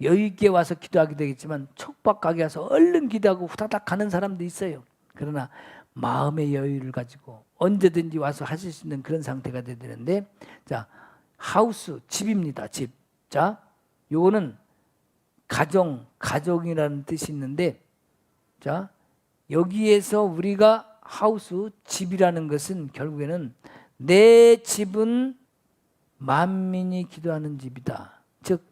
여유 있게 와서 기도하게 되겠지만 촉박하게 와서 얼른 기도하고 후다닥 가는 사람도 있어요. 그러나 마음의 여유를 가지고 언제든지 와서 하실 수 있는 그런 상태가 돼야 되는데, 자, 하우스, 집입니다. 집. 자, 요거는 가정이라는 뜻이 있는데, 자, 여기에서 우리가 하우스, 집이라는 것은 결국에는 내 집은 만민이 기도하는 집이다. 즉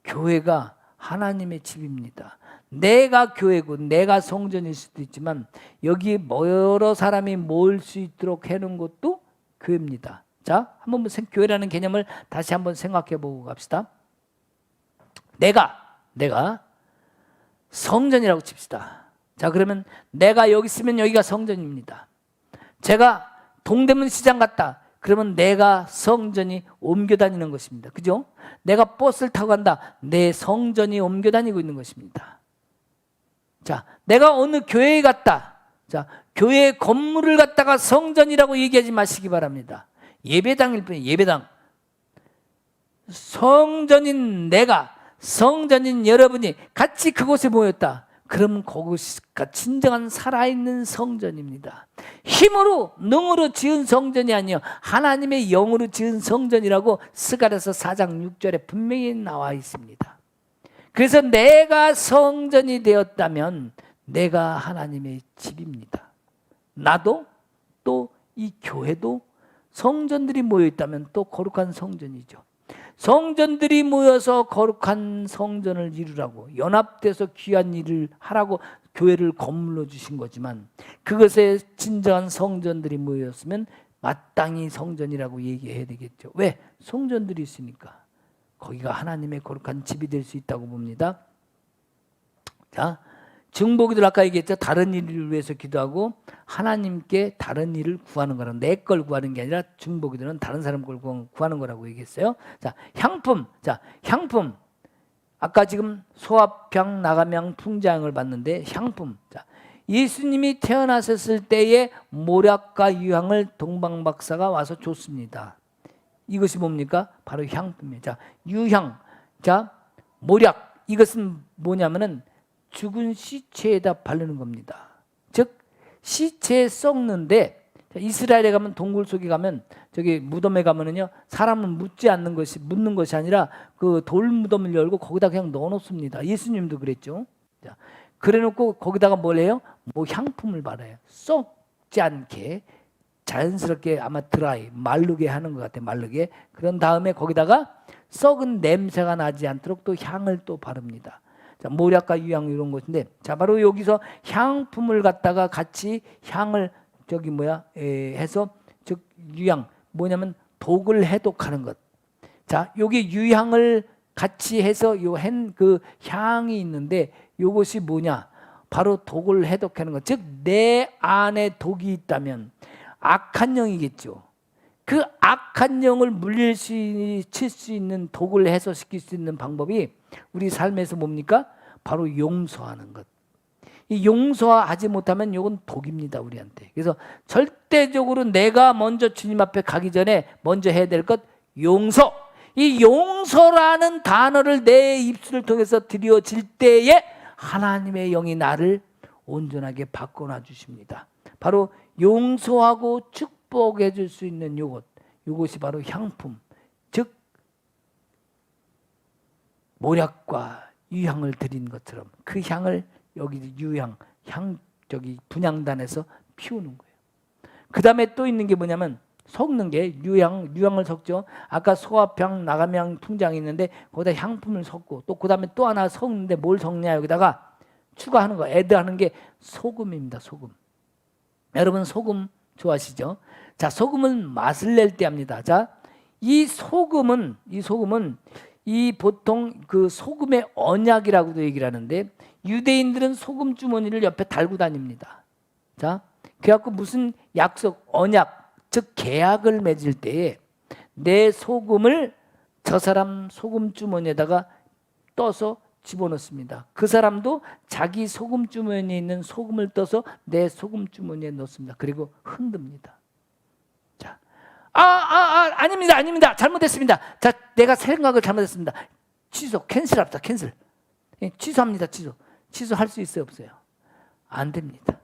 교회가 하나님의 집입니다. 내가 교회고 내가 성전일 수도 있지만 여기 여러 사람이 모일 수 있도록 해놓은 것도 교회입니다. 자, 한번 교회라는 개념을 다시 한번 생각해 보고 갑시다. 내가 성전이라고 칩시다. 자, 그러면 내가 여기 있으면 여기가 성전입니다. 제가 동대문 시장 갔다. 그러면 내가 성전이 옮겨 다니는 것입니다. 그죠? 내가 버스를 타고 간다. 내 성전이 옮겨 다니고 있는 것입니다. 자, 내가 어느 교회에 갔다. 자, 교회 건물을 갖다가 성전이라고 얘기하지 마시기 바랍니다. 예배당일 뿐이에요. 예배당. 성전인 내가, 성전인 여러분이 같이 그곳에 모였다. 그럼 그것이 진정한 살아있는 성전입니다. 힘으로 능으로 지은 성전이 아니요 하나님의 영으로 지은 성전이라고 스가랴서 4장 6절에 분명히 나와 있습니다. 그래서 내가 성전이 되었다면 내가 하나님의 집입니다. 나도 또 이 교회도 성전들이 모여 있다면 또 거룩한 성전이죠. 성전들이 모여서 거룩한 성전을 이루라고 연합돼서 귀한 일을 하라고 교회를 건물로 주신 거지만 그것에 진정한 성전들이 모였으면 마땅히 성전이라고 얘기해야 되겠죠. 왜? 성전들이 있으니까 거기가 하나님의 거룩한 집이 될 수 있다고 봅니다. 자, 중보기도를 아까 얘기했죠. 다른 일을 위해서 기도하고 하나님께 다른 일을 구하는 거는 내 걸 구하는 게 아니라 중보기도는 다른 사람 걸 구하는 거라고 얘기했어요. 자, 향품. 자, 향품. 아까 지금 소합향, 나감향, 풍자향을 봤는데 향품. 자, 예수님이 태어나셨을 때의 모략과 유향을 동방박사가 와서 줬습니다. 이것이 뭡니까? 바로 향품이에요. 자, 유향. 자, 모략. 이것은 뭐냐면은 죽은 시체에다 바르는 겁니다. 즉 시체에 썩는데 이스라엘에 가면 동굴 속에 가면 저기 무덤에 가면은요 사람은 묻는 것이 아니라 그 돌 무덤을 열고 거기다 그냥 넣어놓습니다. 예수님도 그랬죠. 자, 그래놓고 거기다가 뭘 해요? 뭐 향품을 바라요. 썩지 않게 자연스럽게 아마 마르게 하는 것 같아요. 마르게. 그런 다음에 거기다가 썩은 냄새가 나지 않도록 또 향을 또 바릅니다. 자, 모략과 유향 이런 것인데, 자, 바로 여기서 향품을 갖다가 같이 향을 해서 즉 유향 뭐냐면 독을 해독하는 것. 자, 여기 유향을 같이 해서 그 향이 있는데 이것이 뭐냐? 바로 독을 해독하는 것. 즉 내 안에 독이 있다면 악한 영이겠죠. 그 악한 영을 물리칠 수 있는 독을 해소시킬 수 있는 방법이 우리 삶에서 뭡니까? 바로 용서하는 것. 이 용서하지 못하면 이건 독입니다, 우리한테. 그래서 절대적으로 내가 먼저 주님 앞에 가기 전에 먼저 해야 될 것, 용서. 이 용서라는 단어를 내 입술을 통해서 드려질 때에 하나님의 영이 나를 온전하게 바꿔놔 주십니다. 바로 용서하고 축복해 줄 수 있는 이것이 바로 향품, 즉 모략과 유향을 드린 것처럼 그 향을 여기 분향단에서 피우는 거예요. 그 다음에 또 있는 게 뭐냐면 섞는 게 유향을 섞죠. 아까 소합향, 나감향, 풍장이 있는데 거기다 향품을 섞고 또 그 다음에 또 하나 섞는데 뭘 섞냐 여기다가 추가하는 거, 애드하는 게 소금입니다. 소금. 여러분 소금 좋아하시죠? 자, 소금은 맛을 낼 때 합니다. 자, 이 소금은 이 보통 그 소금의 언약이라고도 얘기를 하는데 유대인들은 소금 주머니를 옆에 달고 다닙니다. 자, 그래갖고 무슨 약속, 언약, 즉 계약을 맺을 때에 내 소금을 저 사람 소금 주머니에다가 떠서 집어넣습니다. 그 사람도 자기 소금 주머니에 있는 소금을 떠서 내 소금 주머니에 넣습니다. 그리고 흔듭니다. 자, 아닙니다. 잘못했습니다. 자, 내가 생각을 잘못했습니다. 취소, 캔슬합시다. 캔슬. 취소합니다. 취소할 수 있어요, 없어요? 안 됩니다.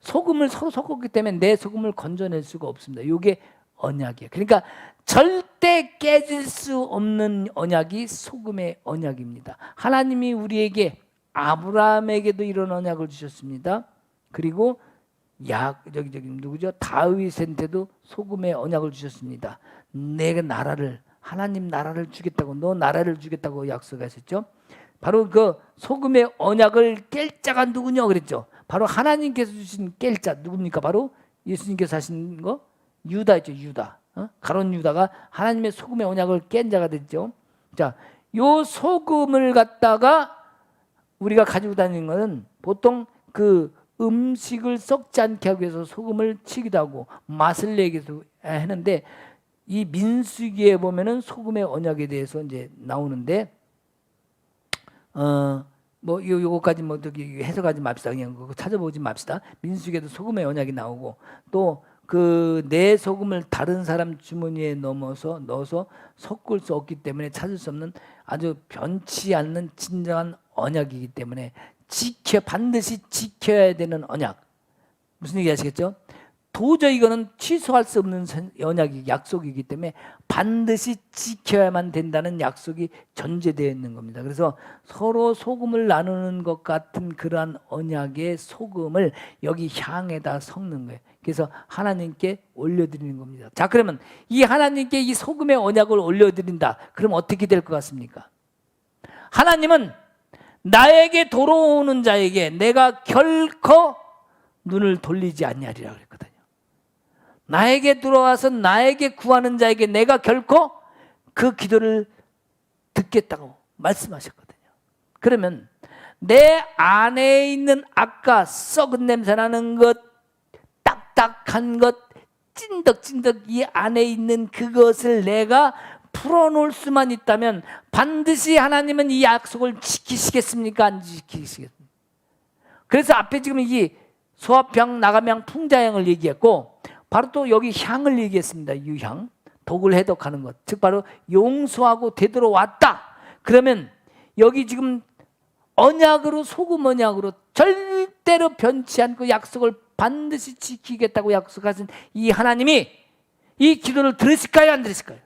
소금을 서로 섞었기 때문에 내 소금을 건져낼 수가 없습니다. 이게 언약이에요. 그러니까 절대 깨질 수 없는 언약이 소금의 언약입니다. 하나님이 우리에게 아브라함에게도 이런 언약을 주셨습니다. 그리고 누구죠? 다윗한테도 소금의 언약을 주셨습니다. 내가 하나님 나라를 주겠다고, 너 나라를 주겠다고 약속하셨죠. 바로 그 소금의 언약을 깰 자가 누구냐 그랬죠. 바로 하나님께서 주신 깰 자 누굽니까? 바로 예수님께서 하신 거 유다였죠. 유다. 가룟 유다가 하나님의 소금의 언약을 깬 자가 됐죠. 자, 요 소금을 갖다가 우리가 가지고 다니는 것은 보통 그 음식을 썩지 않게 하기 위해서 소금을 치기도 하고 맛을 내기도 하는데 이 민수기에 보면은 소금의 언약에 대해서 이제 나오는데 뭐 요거까지 뭐 저기 해석하지 맙시다. 그냥 그거 찾아보지 맙시다. 민수기에도 소금의 언약이 나오고 또 그 내 소금을 다른 사람 주머니에 넣어서 섞을 수 없기 때문에 찾을 수 없는 아주 변치 않는 진정한 언약이기 때문에 반드시 지켜야 되는 언약. 무슨 얘기 아시겠죠? 도저히 이거는 취소할 수 없는 약속이기 때문에 반드시 지켜야만 된다는 약속이 전제되어 있는 겁니다. 그래서 서로 소금을 나누는 것 같은 그러한 언약의 소금을 여기 향에다 섞는 거예요. 그래서 하나님께 올려드리는 겁니다. 자, 그러면 이 하나님께 이 소금의 언약을 올려드린다. 그럼 어떻게 될 것 같습니까? 하나님은 나에게 돌아오는 자에게 내가 결코 눈을 돌리지 아니하리라 그랬거든요. 나에게 들어와서 나에게 구하는 자에게 내가 결코 그 기도를 듣겠다고 말씀하셨거든요. 그러면 내 안에 있는 아까 썩은 냄새 나는 것, 딱딱한 것, 찐득찐득 이 안에 있는 그것을 내가 풀어놓을 수만 있다면 반드시 하나님은 이 약속을 지키시겠습니까? 안 지키시겠습니까? 그래서 앞에 지금 이 소합향, 나감향, 풍자향을 얘기했고 바로 또 여기 향을 얘기했습니다. 유향, 독을 해독하는 것, 즉 바로 용서하고 되돌아왔다. 그러면 여기 지금 언약으로, 소금 언약으로 절대로 변치 않고 약속을 반드시 지키겠다고 약속하신 이 하나님이 이 기도를 들으실까요? 안 들으실까요?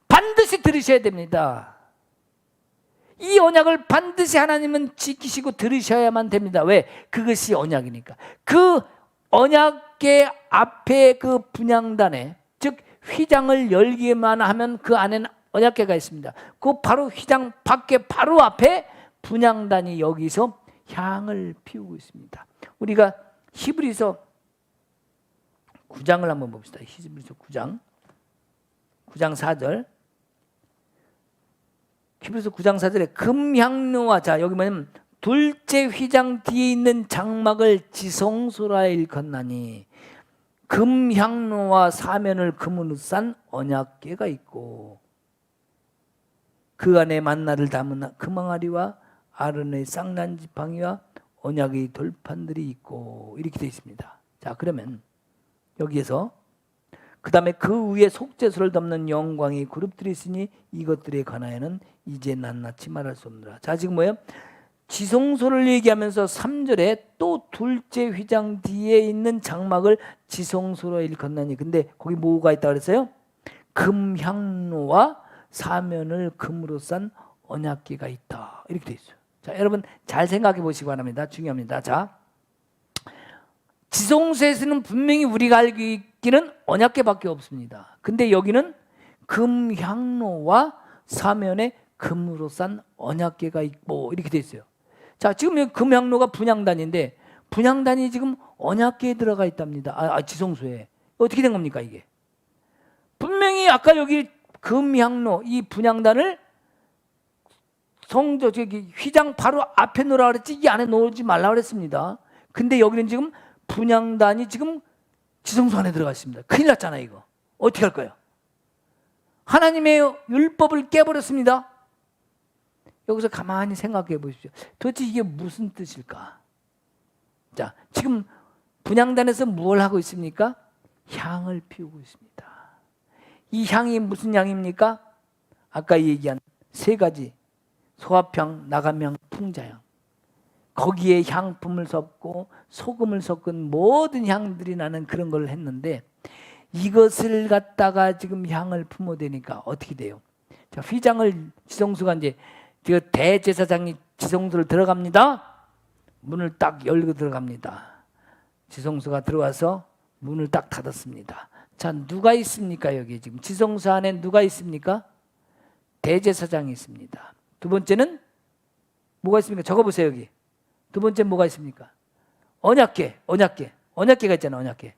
반드시 들으셔야 됩니다. 이 언약을 반드시 하나님은 지키시고 들으셔야만 됩니다. 왜? 그것이 언약이니까. 그 언약의 앞에 그 분향단에, 즉 휘장을 열기만 하면 그 안에는 언약궤가 있습니다. 그 바로 휘장 밖에 바로 앞에 분향단이 여기서 향을 피우고 있습니다. 우리가 히브리서 9장을 한번 봅시다. 히브리서 9장 4절. 히브리서 9장 4절에 금향로와, 자 여기 뭐냐면 둘째 휘장 뒤에 있는 장막을 지성소라 일컫나니 금향로와 사면을 금으로 싼 언약궤가 있고 그 안에 만나를 담은 금항아리와 아론의 쌍난 지팡이와 언약의 돌판들이 있고 이렇게 되어 있습니다. 자, 그러면 여기에서 그 다음에 그 위에 속죄소를 덮는 영광의 그룹들이 있으니 이것들에 관하여는 이제 낱낱이 말할 수 없느라. 자, 지금 뭐예요? 지성소를 얘기하면서 3절에 또 둘째 휘장 뒤에 있는 장막을 지성소로 일컫나니, 근데 거기 뭐가 있다고 그랬어요? 금향로와 사면을 금으로 싼 언약궤가 있다. 이렇게 되어 있어요. 자, 여러분 잘 생각해 보시기 바랍니다. 중요합니다. 자, 지성소에서는 분명히 우리가 알고 있기는 언약궤밖에 없습니다. 근데 여기는 금향로와 사면에 금으로 싼 언약궤가 있고 이렇게 되어 있어요. 자, 지금 금향로가 분향단인데 분향단이 지금 언약궤에 들어가 있답니다. 지성소에. 어떻게 된 겁니까 이게? 분명히 아까 여기 금향로 이 분향단을 휘장 바로 앞에 놓으라 그랬지 이 안에 놓지 말라 그랬습니다. 근데 여기는 지금 분향단이 지금 지성소 안에 들어가 있습니다. 큰일 났잖아요 이거. 어떻게 할 거예요? 하나님의 율법을 깨버렸습니다. 여기서 가만히 생각해 보십시오. 도대체 이게 무슨 뜻일까? 자, 지금 분향단에서 무엇을 하고 있습니까? 향을 피우고 있습니다. 이 향이 무슨 향입니까? 아까 얘기한 세 가지 소합향, 나감향, 풍자향. 거기에 향품을 섞고 소금을 섞은 모든 향들이 나는 그런 걸 했는데 이것을 갖다가 지금 향을 품어대니까 어떻게 돼요? 자, 휘장을 지성소가 이제 대제사장이 지성소를 들어갑니다. 문을 딱 열고 들어갑니다. 지성소가 들어와서 문을 딱 닫았습니다. 자, 누가 있습니까? 여기 지금 지성소 안에 누가 있습니까? 대제사장이 있습니다. 두 번째는 뭐가 있습니까? 적어보세요 여기. 두 번째 뭐가 있습니까? 언약궤가 있잖아요. 언약궤.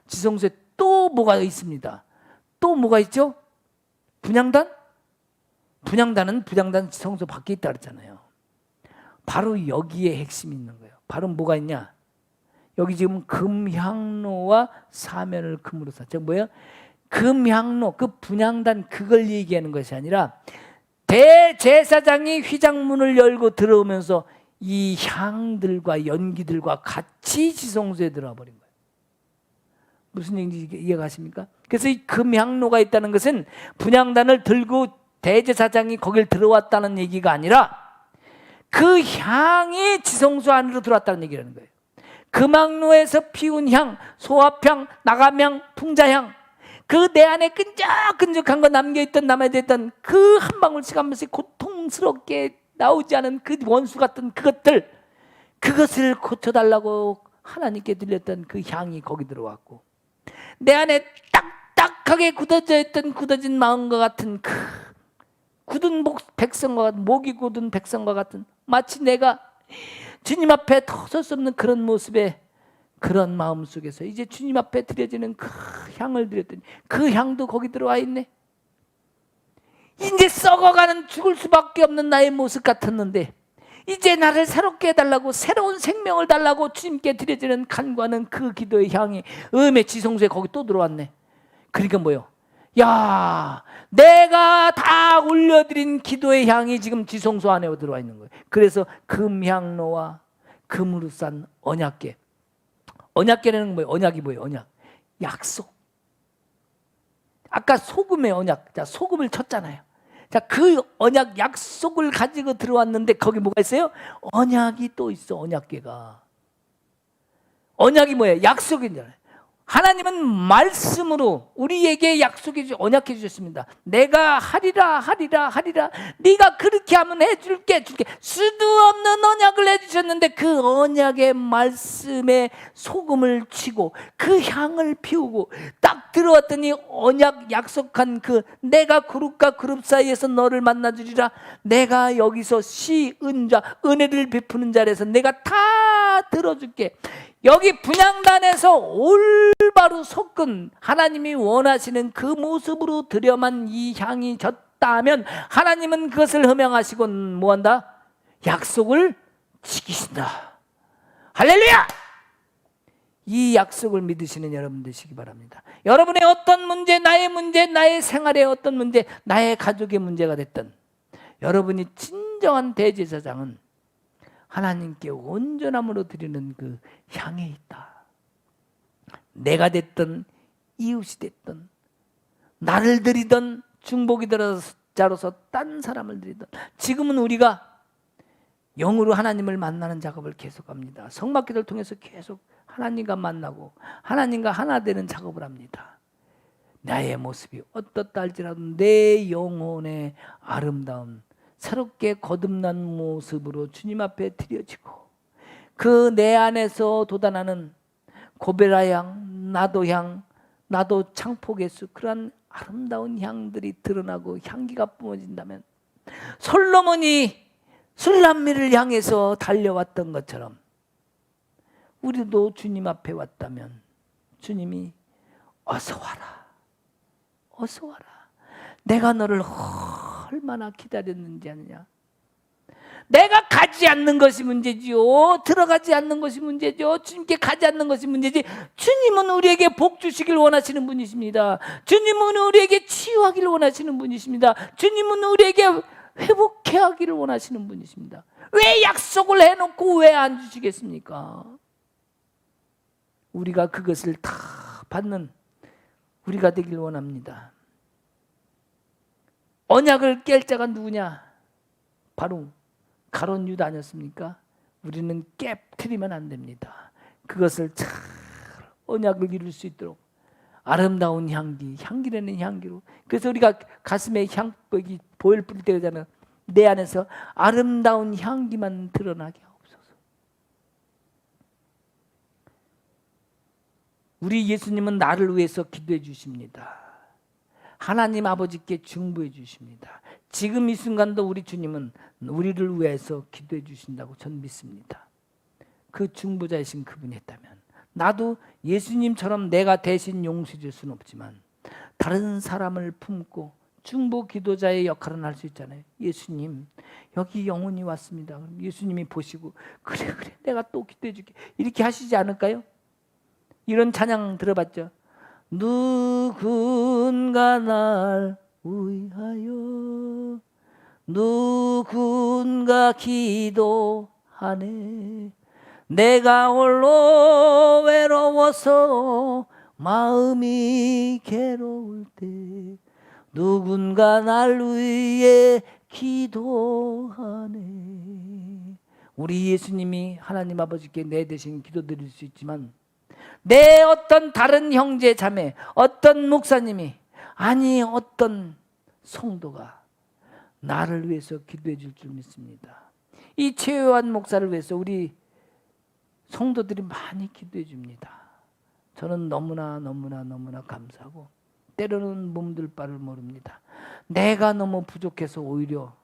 지성소에 또 뭐가 있습니다. 또 뭐가 있죠? 분향단? 분향단은 지성소 밖에 있다 그랬잖아요. 바로 여기에 핵심이 있는 거예요. 바로 뭐가 있냐? 여기 지금 금향로와 사면을 금으로 샀죠. 뭐예요? 금향로, 그 분향단 그걸 얘기하는 것이 아니라 대제사장이 휘장문을 열고 들어오면서 이 향들과 연기들과 같이 지성소에 들어와 버린 거예요. 무슨 얘기인지 이해가십니까? 그래서 이 금향로가 있다는 것은 분향단을 들고 대제사장이 거길 들어왔다는 얘기가 아니라 그 향이 지성소 안으로 들어왔다는 얘기라는 거예요. 금향로에서 피운 향, 소합향, 나감향, 풍자향, 그 내 안에 끈적끈적한 거 남아있던 그 한 방울씩 한 번씩 고통스럽게 나오지 않은 그 원수 같은 그것을 고쳐달라고 하나님께 들렸던 그 향이 거기 들어왔고 내 안에 딱딱하게 굳어진 마음과 같은 그 굳은 백성과 같은 목이 굳은 백성과 같은 마치 내가 주님 앞에 설 수 없는 그런 모습에 그런 마음 속에서 이제 주님 앞에 드려지는 그 향을 드렸더니 그 향도 거기 들어와 있네. 이제 썩어가는 죽을 수밖에 없는 나의 모습 같았는데 이제 나를 새롭게 해달라고 새로운 생명을 달라고 주님께 드려지는 간과는 그 기도의 향이 음의 지성소에 거기 또 들어왔네. 그러니까 뭐요? 야, 내가 다 올려드린 기도의 향이 지금 지성소 안에 들어와 있는 거예요. 그래서 금향로와 금으로 싼 언약궤. 언약궤라는 뭐예요? 언약이 뭐예요? 언약. 약속. 아까 소금의 언약. 자, 소금을 쳤잖아요. 자, 그 언약 약속을 가지고 들어왔는데 거기 뭐가 있어요? 언약이 또 있어. 언약궤가. 언약이 뭐예요? 약속이잖아요. 하나님은 말씀으로 우리에게 언약해 주셨습니다. 내가 하리라. 네가 그렇게 하면 해줄게. 수도 없는 언약을 해주셨는데 그 언약의 말씀에 소금을 치고 그 향을 피우고 딱 들어왔더니 언약 약속한 그 내가 그룹과 그룹 사이에서 너를 만나주리라. 내가 여기서 시은자 은혜를 베푸는 자리에서 내가 다 들어줄게. 여기 분향단에서 올바로 섞은 하나님이 원하시는 그 모습으로 드려만 이 향이 졌다면 하나님은 그것을 허명하시고 뭐한다? 약속을 지키신다. 할렐루야! 이 약속을 믿으시는 여러분 되시기 바랍니다. 여러분의 어떤 문제, 나의 생활의 어떤 문제, 나의 가족의 문제가 됐든 여러분이 진정한 대제사장은 하나님께 온전함으로 드리는 그 향에 있다. 내가 됐든 이웃이 됐든 나를 드리든 중복이 자로서 딴 사람을 드리든 지금은 우리가 영으로 하나님을 만나는 작업을 계속합니다. 성막기도를 통해서 계속 하나님과 만나고 하나님과 하나 되는 작업을 합니다. 나의 모습이 어떻다 할지라도 내 영혼의 아름다운 새롭게 거듭난 모습으로 주님 앞에 드려지고 그 내 안에서 돋아나는 고베라 향, 나도 향, 나도 창포개수 그러한 아름다운 향들이 드러나고 향기가 뿜어진다면 솔로몬이 술람미를 향해서 달려왔던 것처럼 우리도 주님 앞에 왔다면 주님이 어서 와라, 어서 와라. 내가 너를 얼마나 기다렸는지 아느냐. 내가 가지 않는 것이 문제지요. 들어가지 않는 것이 문제죠. 주님께 가지 않는 것이 문제지. 주님은 우리에게 복 주시길 원하시는 분이십니다. 주님은 우리에게 치유하기를 원하시는 분이십니다. 주님은 우리에게 회복해 하기를 원하시는 분이십니다. 왜 약속을 해놓고 왜 안 주시겠습니까? 우리가 그것을 다 받는 우리가 되길 원합니다. 언약을 깰 자가 누구냐? 바로 가룟 유다 아니었습니까? 우리는 깨트리면 안 됩니다. 그것을 잘 언약을 이룰 수 있도록 아름다운 향기, 향기라는 향기로. 그래서 우리가 가슴에 향기 보혈 뿌릴 때잖아요. 내 안에서 아름다운 향기만 드러나게 하옵소서. 우리 예수님은 나를 위해서 기도해 주십니다. 하나님 아버지께 중보해 주십니다. 지금 이 순간도 우리 주님은 우리를 위해서 기도해 주신다고 전 믿습니다. 그 중보자이신 그분이 했다면 나도 예수님처럼 내가 대신 용서해 줄 수는 없지만 다른 사람을 품고 중보 기도자의 역할은 할 수 있잖아요. 예수님 여기 영혼이 왔습니다. 그럼 예수님이 보시고 그래 내가 또 기도해 줄게 이렇게 하시지 않을까요? 이런 찬양 들어봤죠? 누군가 날 위하여 누군가 기도하네. 내가 홀로 외로워서 마음이 괴로울 때 누군가 날 위해 기도하네. 우리 예수님이 하나님 아버지께 내 대신 기도드릴 수 있지만 내 어떤 다른 형제 자매, 어떤 목사님이 아니 어떤 성도가 나를 위해서 기도해 줄 줄 믿습니다. 이 최요한 목사를 위해서 우리 성도들이 많이 기도해 줍니다. 저는 너무나 감사하고 때로는 몸둘 바를 모릅니다. 내가 너무 부족해서 오히려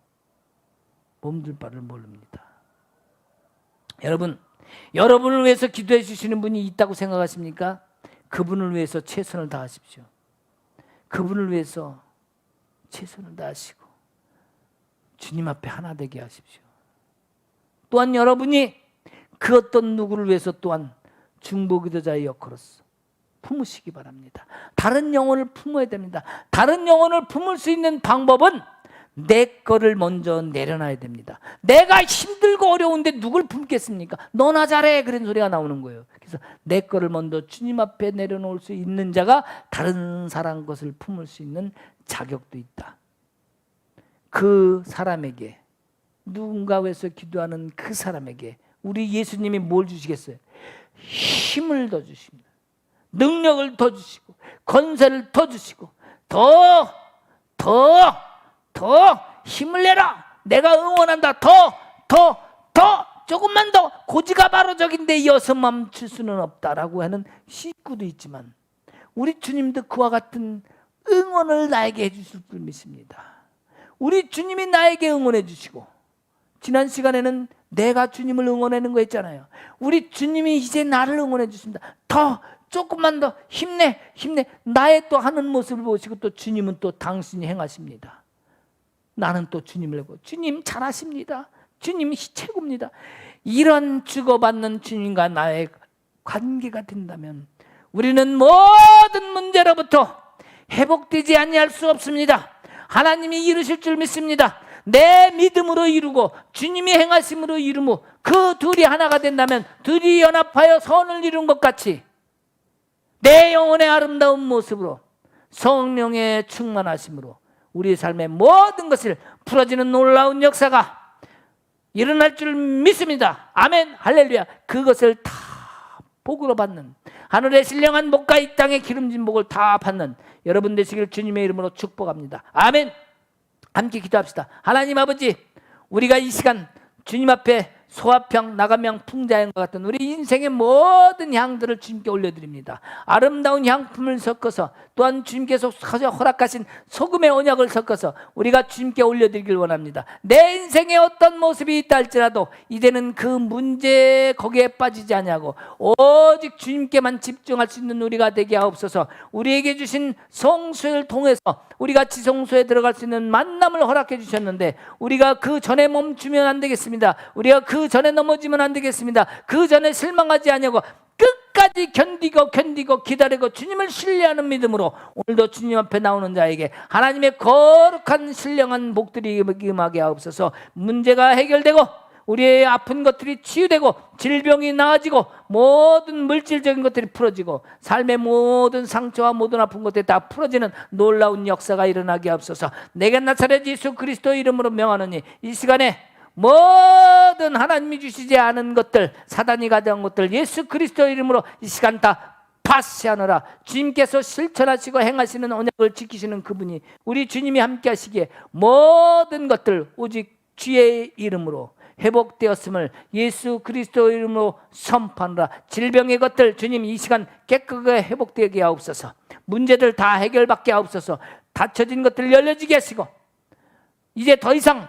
몸둘 바를 모릅니다. 여러분을 위해서 기도해 주시는 분이 있다고 생각하십니까? 그분을 위해서 최선을 다하십시오. 그분을 위해서 최선을 다하시고 주님 앞에 하나 되게 하십시오. 또한 여러분이 그 어떤 누구를 위해서 또한 중보기도자의 역할로서 품으시기 바랍니다. 다른 영혼을 품어야 됩니다. 다른 영혼을 품을 수 있는 방법은 내 거를 먼저 내려놔야 됩니다. 내가 힘들고 어려운데 누굴 품겠습니까? 너나 잘해 그런 소리가 나오는 거예요. 그래서 내 거를 먼저 주님 앞에 내려놓을 수 있는 자가 다른 사람 것을 품을 수 있는 자격도 있다. 그 사람에게 누군가 위해서 기도하는 그 사람에게 우리 예수님이 뭘 주시겠어요? 힘을 더 주십니다. 능력을 더 주시고 권세를 더 주시고 더 힘을 내라. 내가 응원한다. 더 조금만 더 고지가 바로 저긴데 이어서 멈출 수는 없다라고 하는 식구도 있지만 우리 주님도 그와 같은 응원을 나에게 해주실 줄 믿습니다. 우리 주님이 나에게 응원해 주시고 지난 시간에는 내가 주님을 응원하는 거 했잖아요. 우리 주님이 이제 나를 응원해 주십니다. 조금만 더 힘내 나의 또 하는 모습을 보시고 또 주님은 또 당신이 행하십니다. 나는 또 주님을 보고 주님 잘하십니다. 주님이 최고입니다. 이런 주고받는 주님과 나의 관계가 된다면 우리는 모든 문제로부터 회복되지 아니할 수 없습니다. 하나님이 이루실 줄 믿습니다. 내 믿음으로 이루고 주님이 행하심으로 이루고 그 둘이 하나가 된다면 둘이 연합하여 선을 이룬 것 같이 내 영혼의 아름다운 모습으로 성령의 충만하심으로 우리의 삶의 모든 것을 풀어지는 놀라운 역사가 일어날 줄 믿습니다. 아멘 할렐루야. 그것을 다 복으로 받는 하늘의 신령한 복과 이 땅의 기름진 복을 다 받는 여러분 되시길 주님의 이름으로 축복합니다. 아멘. 함께 기도합시다. 하나님 아버지, 우리가 이 시간 주님 앞에 소화평, 나가명, 풍자향과 같은 우리 인생의 모든 향들을 주님께 올려드립니다. 아름다운 향품을 섞어서 또한 주님께서 허락하신 소금의 언약을 섞어서 우리가 주님께 올려드리길 원합니다. 내 인생에 어떤 모습이 있다 할지라도 이제는 그 문제 거기에 빠지지 아니하고 오직 주님께만 집중할 수 있는 우리가 되게 하옵소서. 우리에게 주신 성수를 통해서 우리가 지성소에 들어갈 수 있는 만남을 허락해 주셨는데 우리가 그 전에 멈추면 안 되겠습니다. 우리가 그 전에 넘어지면 안 되겠습니다. 그 전에 실망하지 아니하고 끝까지 견디고 기다리고 주님을 신뢰하는 믿음으로 오늘도 주님 앞에 나오는 자에게 하나님의 거룩한 신령한 복들이 임하게 하옵소서. 문제가 해결되고 우리의 아픈 것들이 치유되고 질병이 나아지고 모든 물질적인 것들이 풀어지고 삶의 모든 상처와 모든 아픈 것들이 다 풀어지는 놀라운 역사가 일어나게 하옵소서. 내가 나사렛 예수 그리스도 이름으로 명하노니 이 시간에 모든 하나님이 주시지 않은 것들, 사단이 가져온 것들 예수 그리스도 이름으로 이 시간 다 파시하노라. 주님께서 실천하시고 행하시는 언약을 지키시는 그분이 우리 주님이 함께 하시기에 모든 것들 오직 주의 이름으로 회복되었음을 예수 그리스도 이름으로 선포하노라. 질병의 것들 주님 이 시간 깨끗하게 회복되게 하옵소서. 문제들 다 해결받게 하옵소서. 닫혀진 것들 열려지게 하시고 이제 더 이상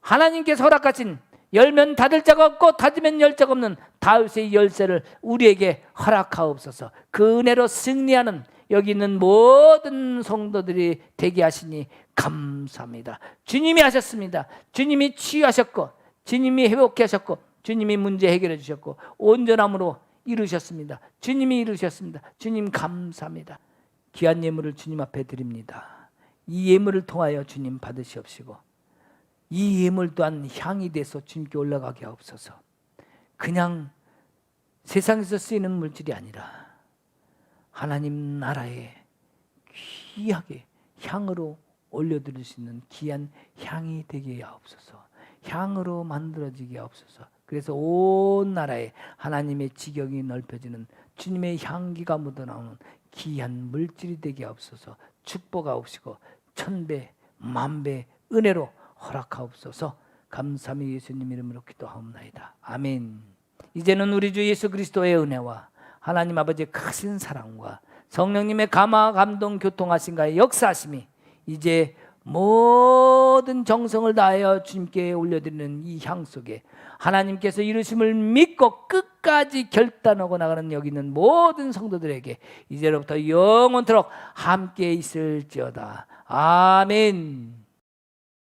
하나님께서 허락하신 열면 닫을 자가 없고 닫으면 열 자가 없는 다윗의 열쇠를 우리에게 허락하옵소서. 그 은혜로 승리하는 여기 있는 모든 성도들이 되게 하시니 감사합니다. 주님이 하셨습니다. 주님이 치유하셨고 주님이 회복해 하셨고 주님이 문제 해결해 주셨고 온전함으로 이루셨습니다. 주님이 이루셨습니다. 주님 감사합니다. 귀한 예물을 주님 앞에 드립니다. 이 예물을 통하여 주님 받으시옵시고 이 예물 또한 향이 돼서 주님께 올라가게 하옵소서. 그냥 세상에서 쓰이는 물질이 아니라 하나님 나라에 귀하게 향으로 올려드릴 수 있는 귀한 향이 되게 하옵소서. 향으로 만들어지게 하옵소서. 그래서 온 나라에 하나님의 지경이 넓혀지는 주님의 향기가 묻어나오는 귀한 물질이 되게 하옵소서. 축복하옵시고 천배 만배 은혜로 허락하옵소서. 감사히 예수님 이름으로 기도하옵나이다. 아멘. 이제는 우리 주 예수 그리스도의 은혜와 하나님 아버지의 크신 사랑과 성령님의 감화 감동 교통하신가의 역사하심이 이제 모든 정성을 다하여 주님께 올려드리는 이 향 속에 하나님께서 이루심을 믿고 끝까지 결단하고 나가는 여기 있는 모든 성도들에게 이제로부터 영원토록 함께 있을지어다. 아멘.